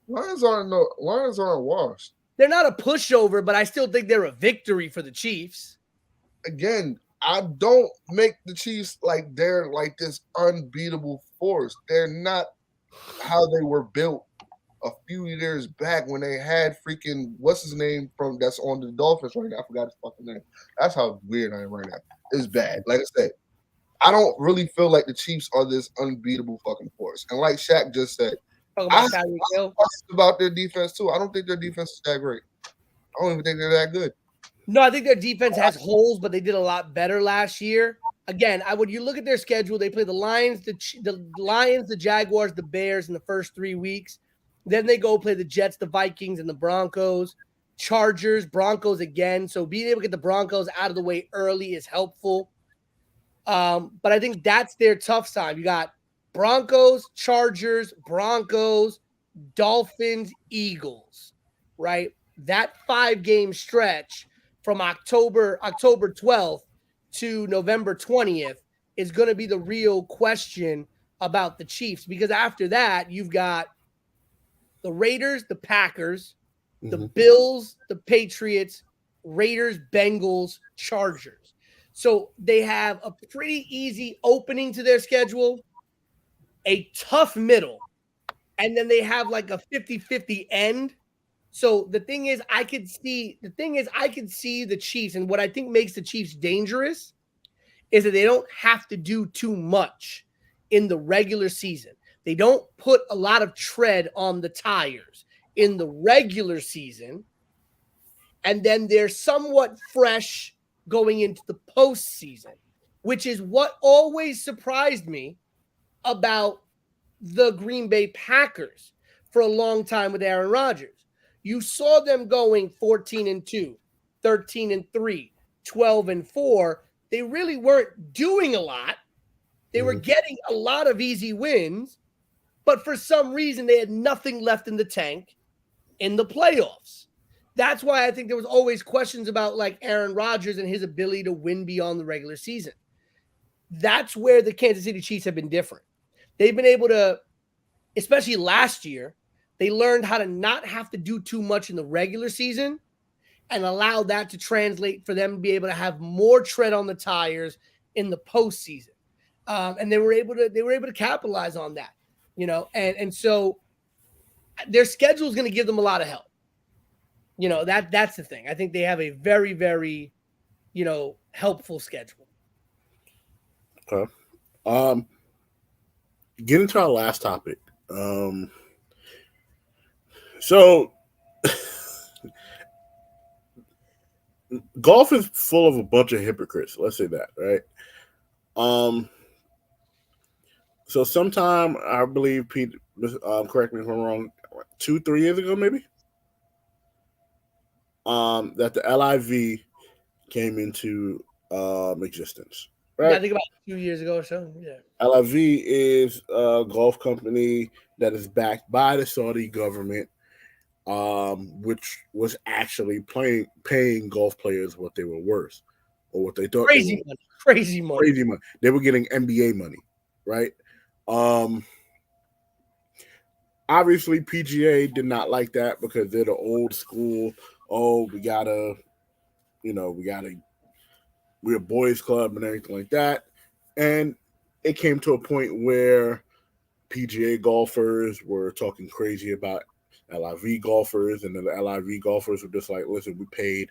Lions aren't washed. They're not a pushover, but I still think they're a victory for the Chiefs. Again, I don't make the Chiefs like they're like this unbeatable force. They're not how they were built a few years back when they had freaking what's his name from that's on the Dolphins right now. I forgot his fucking name. That's how weird I am right now. It's bad. Like I said, I don't really feel like the Chiefs are this unbeatable fucking force. And like Shaq just said, I'm about their defense too. I don't think their defense is that great. I don't even think they're that good. No, I think their defense has holes, but they did a lot better last year. Again, when you look at their schedule, they play the Lions, the Jaguars, the Bears in the first 3 weeks. Then they go play the Jets, the Vikings, and the Broncos. Chargers, Broncos again. So being able to get the Broncos out of the way early is helpful. But I think that's their tough side. You got Broncos, Chargers, Broncos, Dolphins, Eagles, right? That 5-game stretch from October 12th to November 20th is going to be the real question about the Chiefs, because after that, you've got the Raiders, the Packers, the Bills, the Patriots, Raiders, Bengals, Chargers. So they have a pretty easy opening to their schedule, a tough middle, and then they have like a 50-50 end. So the thing is, I could see the Chiefs, and what I think makes the Chiefs dangerous is that they don't have to do too much in the regular season. They don't put a lot of tread on the tires in the regular season, and then they're somewhat fresh going into the postseason, which is what always surprised me about the Green Bay Packers for a long time with Aaron Rodgers. You saw them going 14-2, 13-3, 12-4. They really weren't doing a lot. They were getting a lot of easy wins, but for some reason they had nothing left in the tank in the playoffs. That's why I think there was always questions about like Aaron Rodgers and his ability to win beyond the regular season. That's where the Kansas City Chiefs have been different. They've been able to, especially last year, they learned how to not have to do too much in the regular season and allow that to translate for them to be able to have more tread on the tires in the postseason. And they were able to capitalize on that, you know, and so their schedule is going to give them a lot of help. You know, that's the thing. I think they have a very, very, you know, helpful schedule. Okay. Get into our last topic. So golf is full of a bunch of hypocrites. Let's say that, right? So sometime, I believe, Pete, correct me if I'm wrong, 2-3 years ago, maybe, that the LIV came into existence, right? Yeah, I think about 2 years ago or so. Yeah. LIV is a golf company that is backed by the Saudi government, which was actually paying golf players what they were worth or what they thought Crazy they were. money. Crazy money. Crazy money. They were getting NBA money, right? Obviously, PGA did not like that because they're the old school. Oh, we're a boys club and everything like that. And it came to a point where PGA golfers were talking crazy about LIV golfers, and then the LIV golfers were just like, listen, we paid,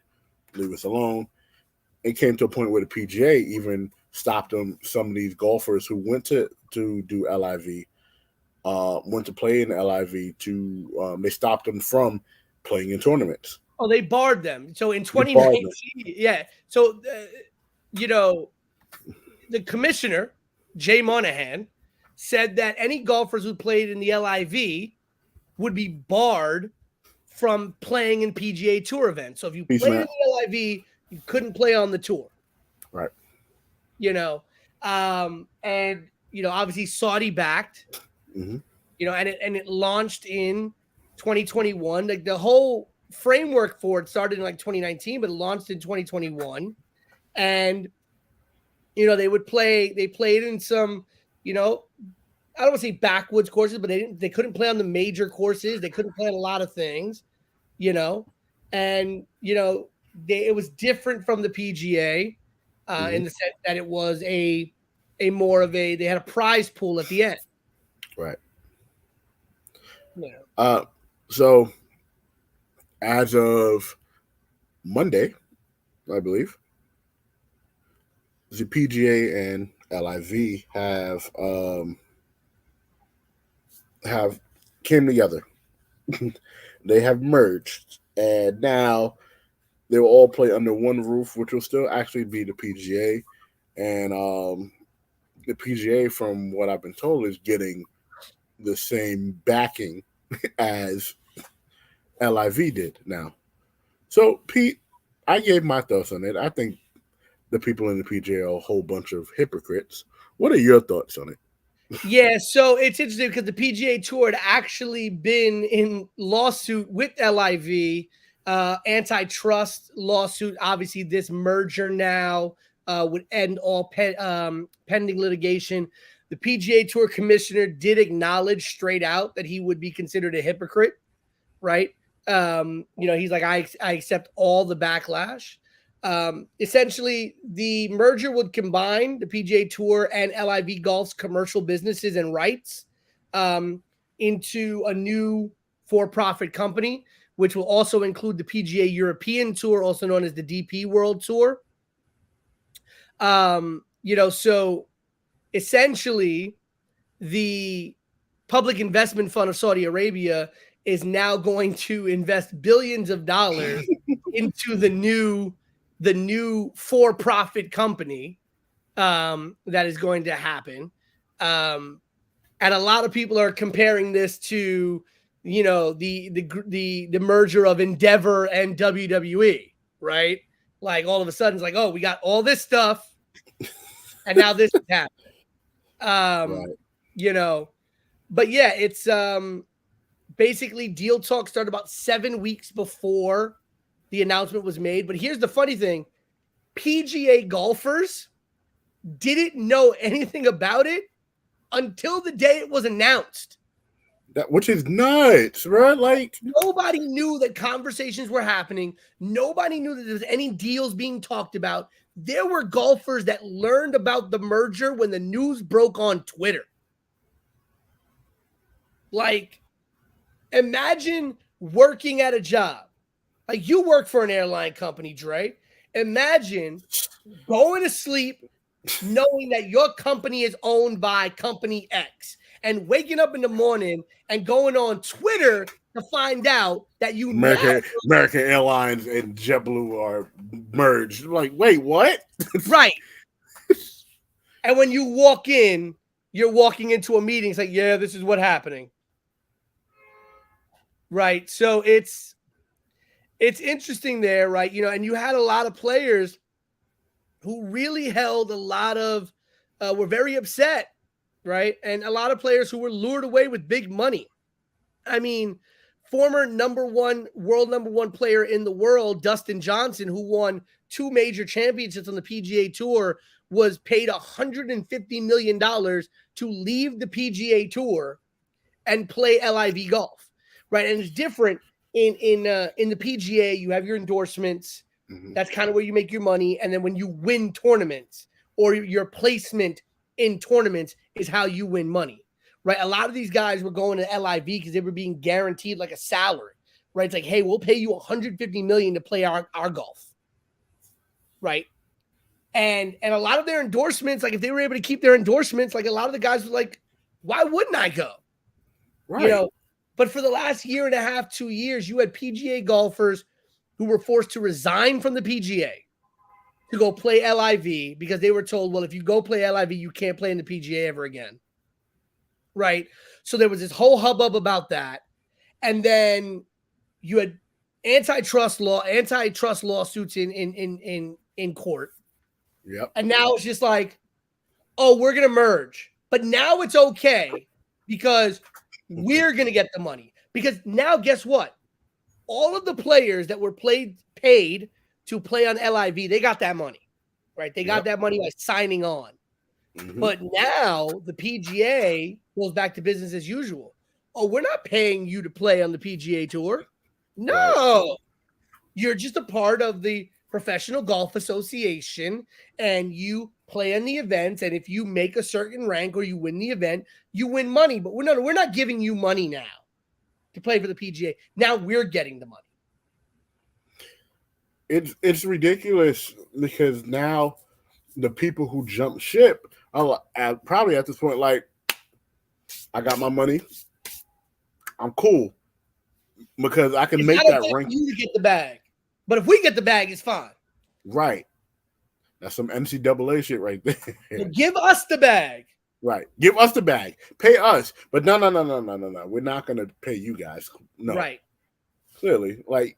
leave us alone. It came to a point where the PGA even stopped some of these golfers who went to do LIV, went to play in LIV they stopped them from playing in tournaments. Oh, they barred them. So in 2019, yeah. So, the commissioner, Jay Monahan, said that any golfers who played in the LIV would be barred from playing in PGA Tour events. So if you played in the LIV, you couldn't play on the tour. Right. Obviously Saudi backed, mm-hmm. And it launched in 2021. Like the whole framework for it started in like 2019, but it launched in 2021. And, they played in some, I don't want to say backwoods courses, but they couldn't play on the major courses. They couldn't play on a lot of things, and, it was different from the PGA in the sense that it was they had a prize pool at the end. Right. Yeah. So as of Monday, I believe, the PGA and LIV have came together. They have merged, and now they will all play under one roof, which will still actually be the PGA. And the PGA, from what I've been told, is getting the same backing as LIV did now. So, Pete, I gave my thoughts on it. I think the people in the PGA are a whole bunch of hypocrites. What are your thoughts on it? Yeah, so it's interesting because the PGA Tour had actually been in lawsuit with LIV, antitrust lawsuit. Obviously, this merger now would end all pending litigation. The PGA Tour commissioner did acknowledge straight out that he would be considered a hypocrite, right? He's like, I accept all the backlash. Essentially, the merger would combine the PGA Tour and LIV Golf's commercial businesses and rights into a new for-profit company, which will also include the PGA European Tour, also known as the DP World Tour. So essentially, the Public Investment Fund of Saudi Arabia is now going to invest billions of dollars into the new for-profit company that is going to happen. And a lot of people are comparing this to, the merger of Endeavor and WWE, right? Like all of a sudden it's like, oh, we got all this stuff and now this is happening. Right. But yeah, it's basically deal talk started about 7 weeks before the announcement was made. But here's the funny thing. PGA golfers didn't know anything about it until the day it was announced. Which is nuts, right? Like nobody knew that conversations were happening. Nobody knew that there was any deals being talked about. There were golfers that learned about the merger when the news broke on Twitter. Like, imagine working at a job. Like, you work for an airline company, Dre. Imagine going to sleep knowing that your company is owned by company X and waking up in the morning and going on Twitter to find out that American Airlines and JetBlue are merged. Like, wait, what? Right. And when you walk in, you're walking into a meeting. It's like, yeah, this is what's happening. Right. So it's interesting there, right? And you had a lot of players who really held a lot of, were very upset, right? And a lot of players who were lured away with big money. I mean, former world number one player in the world, Dustin Johnson, who won 2 major championships on the PGA Tour, was paid $150 million to leave the PGA Tour and play LIV golf, right? And it's different in the PGA. You have your endorsements. Mm-hmm. That's kind of where you make your money. And then when you win tournaments or your placement in tournaments is how you win money, right? A lot of these guys were going to LIV because they were being guaranteed like a salary, right? It's like, hey, we'll pay you $150 million to play our golf, right? And a lot of their endorsements, like if they were able to keep their endorsements, like a lot of the guys were like, why wouldn't I go? Right. You know, but for the last year and a half, 2 years, you had PGA golfers who were forced to resign from the PGA to go play LIV because they were told, well, if you go play LIV, you can't play in the PGA ever again. Right. So there was this whole hubbub about that. And then you had antitrust lawsuits in court. Yep. And now it's just like, oh, we're going to merge. But now it's okay because we're going to get the money. Because now guess what? All of the players that were paid to play on LIV, they got that money, right? They got that money by signing on. Mm-hmm. But now the PGA goes back to business as usual. Oh, we're not paying you to play on the PGA Tour. No. Right. You're just a part of the Professional Golf Association and you play in the events. And if you make a certain rank or you win the event, you win money. But we're not giving you money now to play for the PGA. Now we're getting the money. It's ridiculous because now the people who jump ship are probably at this point like, I got my money. I'm cool because I can make that rank. You to get the bag, but if we get the bag, it's fine. Right. That's some NCAA shit right there. So give us the bag. Right. Give us the bag. Pay us. But no. We're not going to pay you guys. No. Right. Clearly. Like,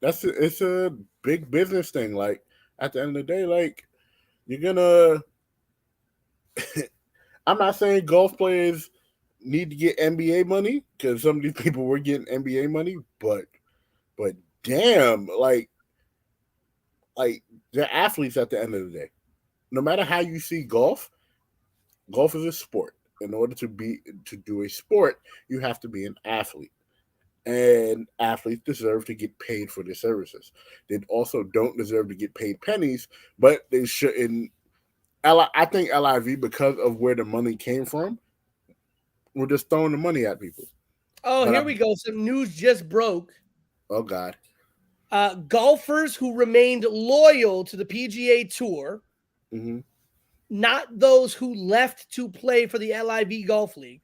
it's a big business thing. Like, at the end of the day, like, you're going to – I'm not saying golf players need to get NBA money because some of these people were getting NBA money, but damn, like they're athletes at the end of the day. No matter how you see golf is a sport. In order to do a sport, you have to be an athlete. And athletes deserve to get paid for their services. They also don't deserve to get paid pennies, but they shouldn't. I think LIV, because of where the money came from, we're just throwing the money at people. Oh, but here we go. Some news just broke. Oh, God. Golfers who remained loyal to the PGA Tour, not those who left to play for the LIV Golf League,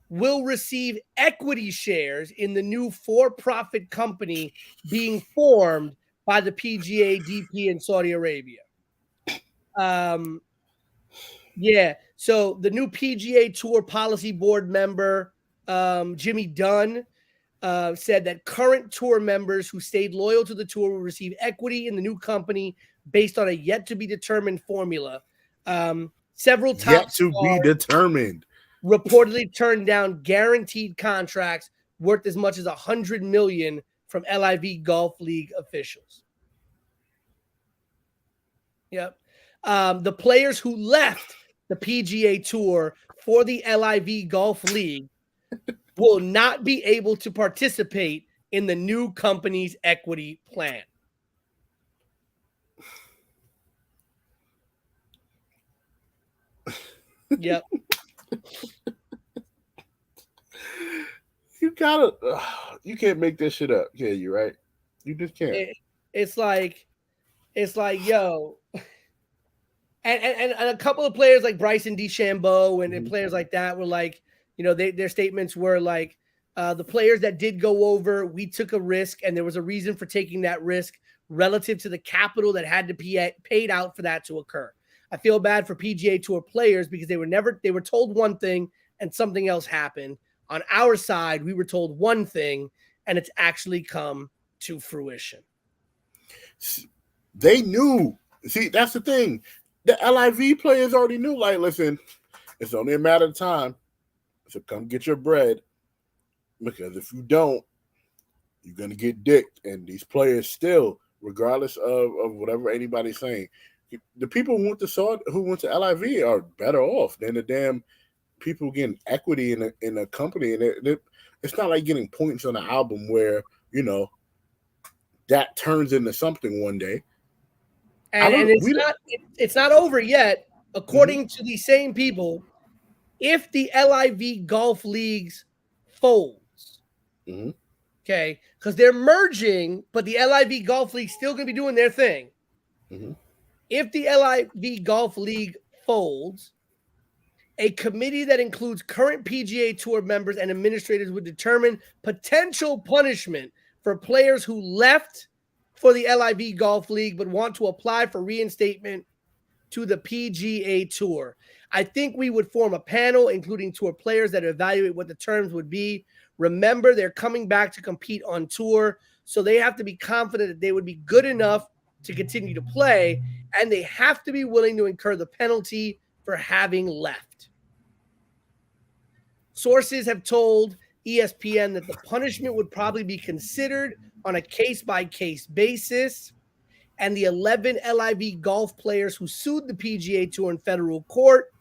will receive equity shares in the new for-profit company being formed by the PGA DP in Saudi Arabia. So the new PGA Tour Policy Board member, Jimmy Dunn, said that current tour members who stayed loyal to the tour will receive equity in the new company based on a yet-to-be-determined formula. Several top yet to be determined reportedly turned down guaranteed contracts worth as much as $100 million from LIV Golf League officials. Yep. The players who left the PGA Tour for the LIV Golf League will not be able to participate in the new company's equity plan. Yep. You can't make this shit up, can you? Right? You just can't. It's like, yo. And a couple of players like Bryson DeChambeau and players like that were like, you know, their statements were like, the players that did go over, we took a risk and there was a reason for taking that risk relative to the capital that had to be paid out for that to occur. I feel bad for PGA Tour players because they were told one thing and something else happened. On our side, we were told one thing and it's actually come to fruition. They knew See, that's the thing. The LIV players already knew, like, listen, it's only a matter of time. So come get your bread. Because if you don't, you're going to get dicked. And these players still, regardless of whatever anybody's saying, the people who went to LIV are better off than the damn people getting equity in a company. And it's not like getting points on an album where, that turns into something one day. And it's not over yet. According to these same people, if the LIV Golf Leagues folds, okay, because they're merging, but the LIV Golf League still going to be doing their thing. If the LIV Golf League folds, a committee that includes current PGA Tour members and administrators would determine potential punishment for players who left for the LIV Golf League but want to apply for reinstatement to the PGA Tour. I think we would form a panel, including tour players, that evaluate what the terms would be. Remember, they're coming back to compete on tour, so they have to be confident that they would be good enough to continue to play, and they have to be willing to incur the penalty for having left. Sources have told ESPN that the punishment would probably be considered on a case-by-case basis, and the 11 LIV golf players who sued the PGA Tour in federal court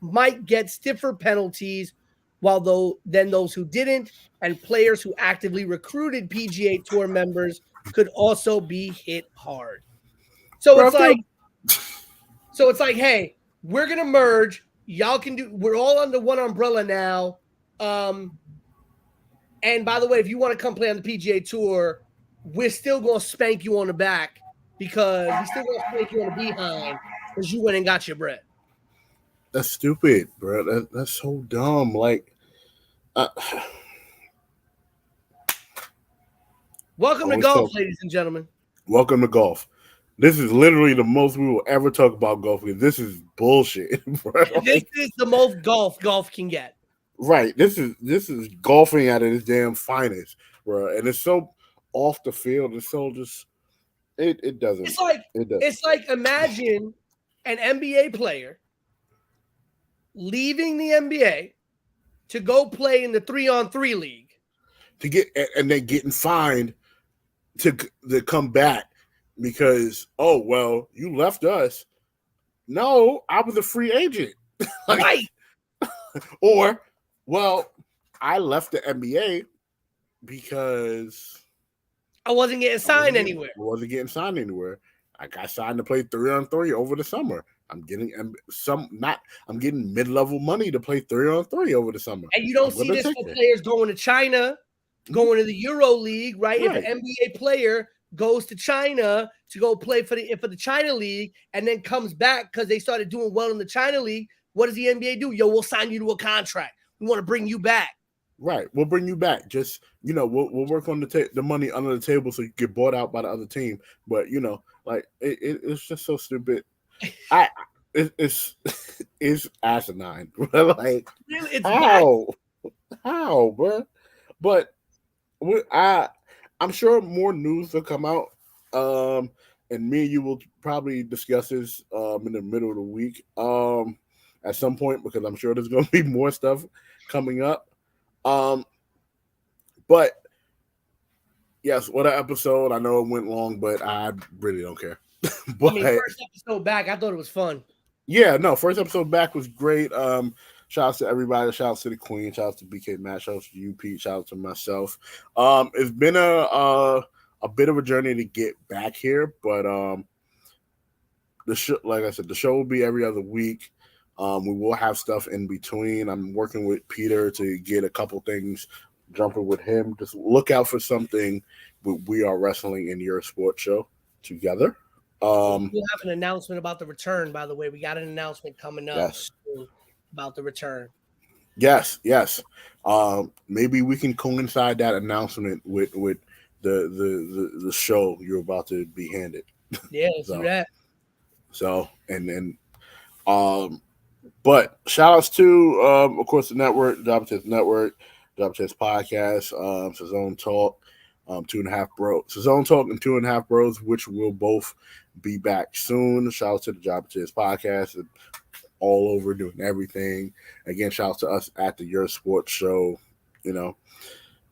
might get stiffer penalties than those who didn't, and players who actively recruited PGA Tour members could also be hit hard. So it's like, hey, we're gonna merge. Y'all can do. We're all under one umbrella now. And by the way, if you want to come play on the PGA Tour, we're still gonna spank you on the back because we're still gonna spank you on the behind because you went and got your bread. That's stupid, bro. That's so dumb. Like, welcome to golf, ladies and gentlemen. Welcome to golf. This is literally the most we will ever talk about golf because this is bullshit, bro. This is the most golf can get. Right. This is golfing at its damn finest, bro. And it's so off the field. It's so just it doesn't. It's like imagine an NBA player leaving the NBA to go play in the 3-on-3 league. And then getting fined to come back because, oh, well, you left us. No, I was a free agent. Right. Or, well, I left the NBA because I wasn't getting signed anywhere. I got signed to play 3-on-3 over the summer. I'm getting mid-level money to play 3-on-3 over the summer. And you don't see this for players going to China, going to the Euro League, right? If an NBA player goes to China to go play for the China League and then comes back because they started doing well in the China League, what does the NBA do? Yo, we'll sign you to a contract. We want to bring you back. Right. We'll bring you back. Just, we'll work on the money under the table so you get bought out by the other team. But, like, it's just so stupid. It's asinine. Like, it's how, bro? But I'm sure more news will come out. And me and you will probably discuss this in the middle of the week at some point because I'm sure there's going to be more stuff coming up. But yes, what an episode. I know it went long, but I really don't care. But first episode back, I thought it was fun. Yeah, no, first episode back was great. Shout out to everybody. Shout out to the Queen. Shout out to BK Matt. Shout out to you, Pete. Shout out to myself. It's been a bit of a journey to get back here, but like I said, the show will be every other week. We will have stuff in between. I'm working with Peter to get a couple things jumping with him. Just look out for something with We Are Wrestling in Yerrr Sports Show together. We'll have an announcement about the return, by the way. We got an announcement coming up soon about the return. Yes. Maybe we can coincide that announcement with the show you're about to be handed. Yeah, let's do that. So, and then but shout outs to of course the network, Job Test Network, Job Test Podcast, Zone Talk, 2.5 Bros. Zone Talk and 2.5 Bros, which will both be back soon. Shout out to the Job Cheers podcast. All over doing everything. Again, shout out to us at the Yerrr Sports Show. You know,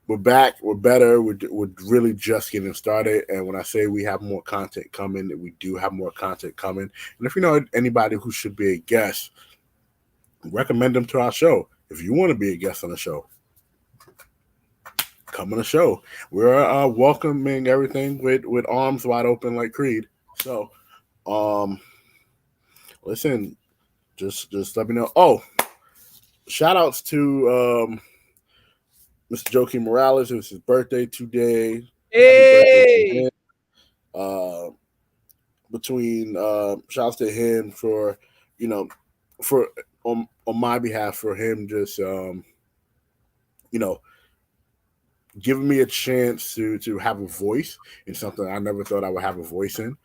we're back. We're better. We're really just getting started. And when I say we have more content coming, we do have more content coming. And if you know anybody who should be a guest, recommend them to our show. If you want to be a guest on the show, come on the show. We're welcoming everything with arms wide open like Creed. So, listen, just let me know. Oh, shout outs to Mr. Joakim Morales. It was his birthday today. Hey! Between shouts to him for, you know, for on my behalf, for him just you know, giving me a chance to have a voice in something I never thought I would have a voice in.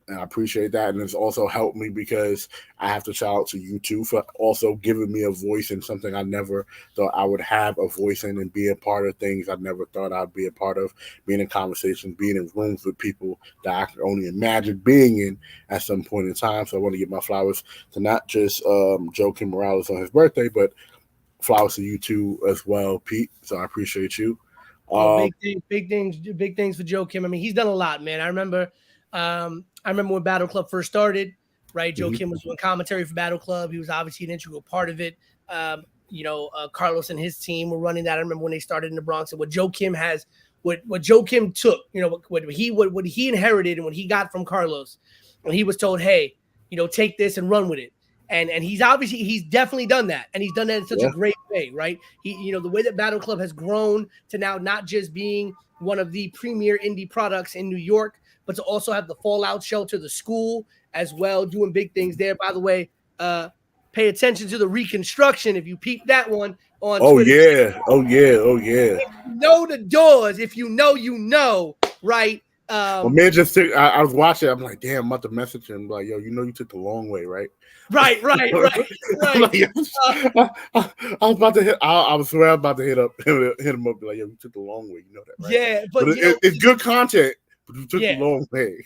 And I appreciate that. And it's also helped me because I have to shout out to you too for also giving me a voice in something I never thought I would have a voice in, and be a part of things I never thought I'd be a part of, being in conversations, being in rooms with people that I could only imagine being in at some point in time. So I want to give my flowers to not just Joakim Morales on his birthday, but flowers to you too as well, Pete. So I appreciate you. Big things for Joakim. I mean, he's done a lot, man. I remember when Battle Club first started, right? Joakim was doing commentary for Battle Club. He was obviously an integral part of it. Carlos and his team were running that. I remember when they started in the Bronx, and what Joakim took, you know, what he inherited and what he got from Carlos, when he was told, hey, you know, take this and run with it. And he's definitely done that. And he's done that in such a great way, right? The way that Battle Club has grown to now not just being one of the premier indie products in New York, but to also have the Fallout Shelter, the school as well, doing big things there. By the way, pay attention to the reconstruction if you peep that one on Twitter. Oh yeah. If you know the doors, if you know, right? Well, man, just took. I was watching. I'm like, damn, I'm about to message him. Like, yo, you know, you took the long way, right? Right. Like, I was about to hit. I was swear I was about to hit him up. Be like, yo, you took the long way. You know that, right? Yeah, but it's good content. But you took the long way.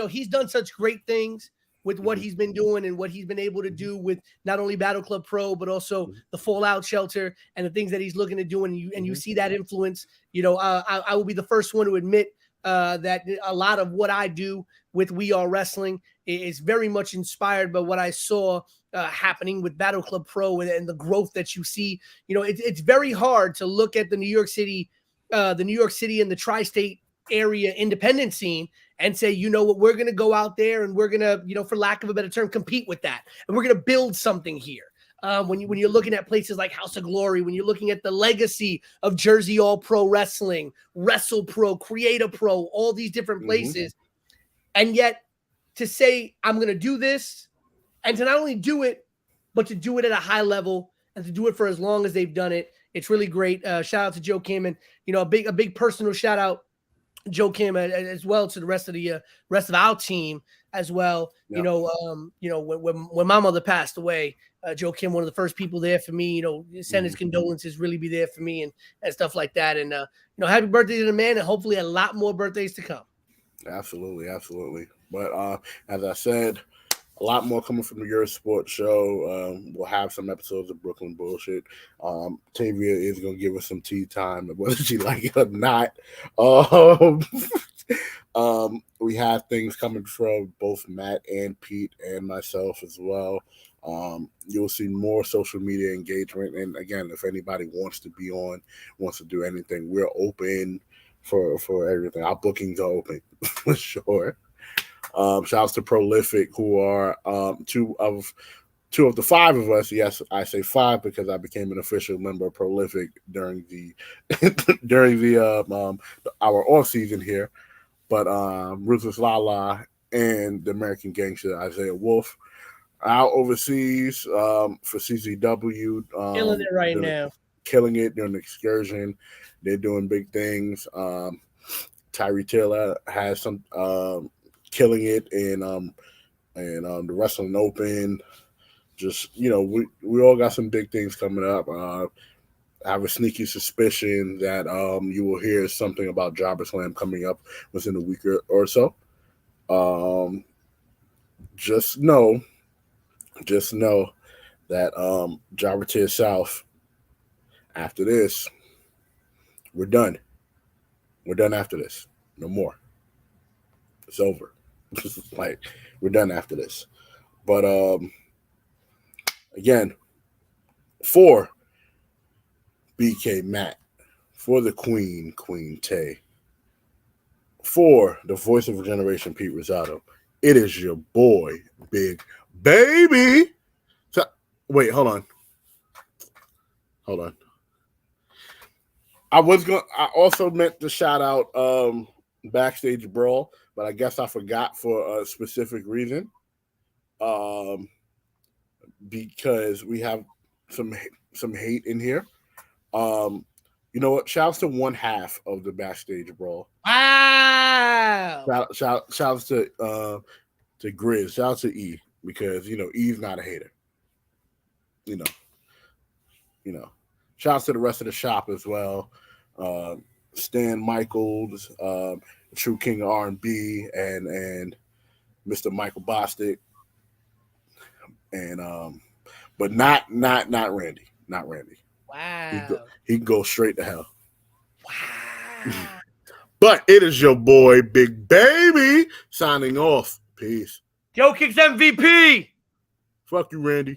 He's done such great things with what he's been doing and what he's been able to do with not only Battle Club Pro, but also the Fallout Shelter and the things that he's looking to do. And you see that influence. You know, I will be the first one to admit that a lot of what I do with We Are Wrestling is very much inspired by what I saw happening with Battle Club Pro and the growth that you see. You know, it's very hard to look at the New York City and the tri-state area independent scene and say, you know what, we're going to go out there and we're going to, you know, for lack of a better term, compete with that. And we're going to build something here. When you're looking at places like House of Glory, when you're looking at the legacy of Jersey All Pro Wrestling, Wrestle Pro, Creator Pro, all these different places. And yet to say, I'm going to do this, and to not only do it, but to do it at a high level and to do it for as long as they've done it. It's really great. Shout out to Joakim, and, you know, a big personal shout out Joakim as well to the rest of our team as well. Yep. When my mother passed away, Joakim, one of the first people there for me, you know, send his condolences, really be there for me and stuff like that. And happy birthday to the man, and hopefully a lot more birthdays to come. Absolutely. But as I said, a lot more coming from the Yerrr Sports Show. We'll have some episodes of Brooklyn Bullshit. Tavia is going to give us some tea time, whether she like it or not. We have things coming from both Matt and Pete and myself as well. You'll see more social media engagement. And again, if anybody wants to be on, wants to do anything, we're open for everything. Our bookings are open for sure. Shouts to Prolific, who are two of the five of us. Yes, I say five because I became an official member of Prolific during our off season here. But Ruthless Lala and the American Gangster Isaiah Wolf out overseas for CZW. Killing it right now. Killing it during the excursion. They're doing big things. Tyree Taylor has some killing it in the Wrestling Open. Just, you know, we all got some big things coming up. I have a sneaky suspicion that you will hear something about Jobber Slam coming up within a week or so. Just know that Ja South. After this, we're done. We're done after this. No more. It's over. Like, we're done after this. But again, for BK Matt, for the Queen Tay, for the voice of a generation, Pete Rosado, it is your boy, Big Baby. So, wait, hold on. I also meant to shout out Backstage Brawl, but I guess I forgot for a specific reason. Because we have some hate in here. You know what? Shouts to one half of the Backstage Brawl. Wow. Shouts to Grizz. Shouts to E, because E's not a hater. You know. Shouts to the rest of the shop as well. Stan Michaels, True King of R&B, and Mr. Michael Bostic, and but not Randy. Not Randy. Wow. He can go straight to hell. Wow. But it is your boy, Big Baby, signing off. Peace. Joe Kicks MVP. Fuck you, Randy.